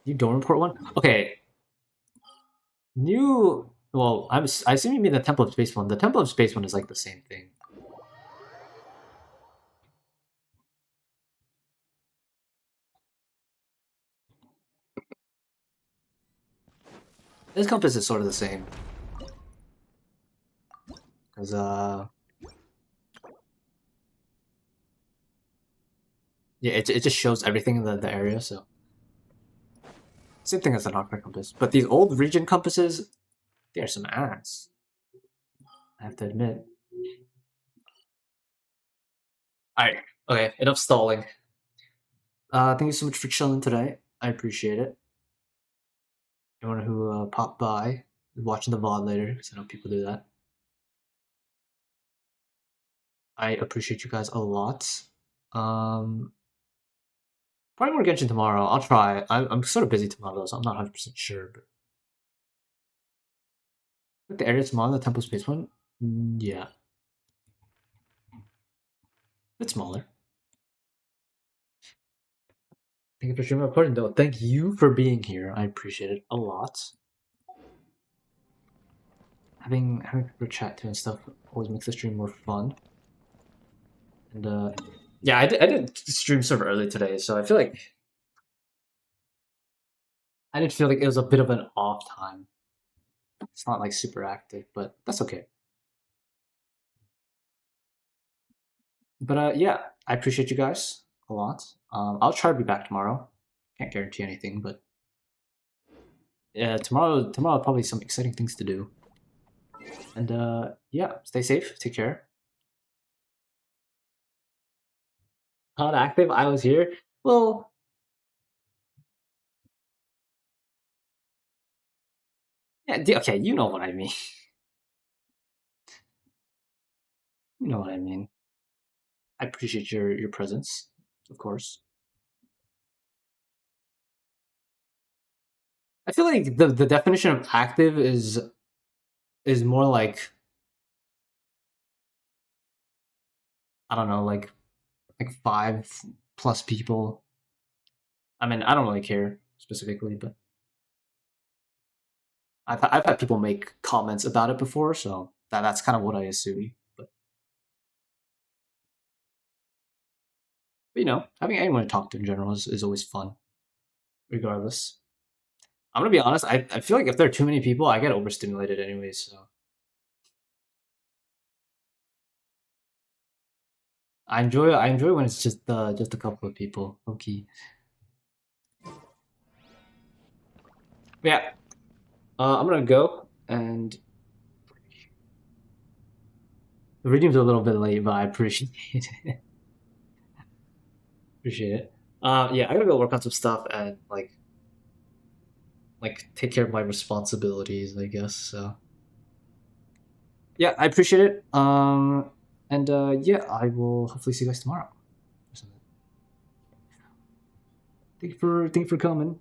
You don't report one? Okay. New. Well, I assume you mean the Temple of Space one. The Temple of Space one is like the same thing. This compass is sort of the same. Because yeah, it just shows everything in the area. So same thing as the Nocturne compass. But these old region compasses, they're some ass. I have to admit. All right. Okay. Enough stalling. Thank you so much for chilling today. I appreciate it. Anyone who popped by, watching the VOD later, because I know people do that. I appreciate you guys a lot. Probably more Genshin tomorrow. I'll try. I'm sort of busy tomorrow, though, so I'm not 100% sure. But like the area tomorrow, the Temple Space one, yeah, it's smaller. Thank you for streaming recording, though. Thank you for being here. I appreciate it a lot. Having people chat to and stuff always makes the stream more fun. And yeah, I did stream sort of early today, so I feel like I did feel like it was a bit of an off time. It's not like super active, but that's okay. But yeah, I appreciate you guys a lot. I'll try to be back tomorrow. Can't guarantee anything, but yeah, tomorrow probably some exciting things to do. And yeah, stay safe. Take care. Not active. I was here. Well, yeah. Okay, you know what I mean. You know what I mean. I appreciate your presence, of course. I feel like the definition of active is more like, I don't know, like 5+ people. I mean, I don't really care specifically, but I've had people make comments about it before, so that's kind of what I assume. But you know, having anyone to talk to in general is always fun, regardless. I'm gonna be honest. I feel like if there are too many people, I get overstimulated anyways. So I enjoy when it's just a couple of people. Okay. Yeah. I'm gonna go, and the redeem's a little bit late, but I appreciate it. Appreciate it. Yeah, I gotta go work on some stuff and like take care of my responsibilities, I guess. So yeah, I appreciate it. And yeah, I will hopefully see you guys tomorrow. Or something. Thank you for coming.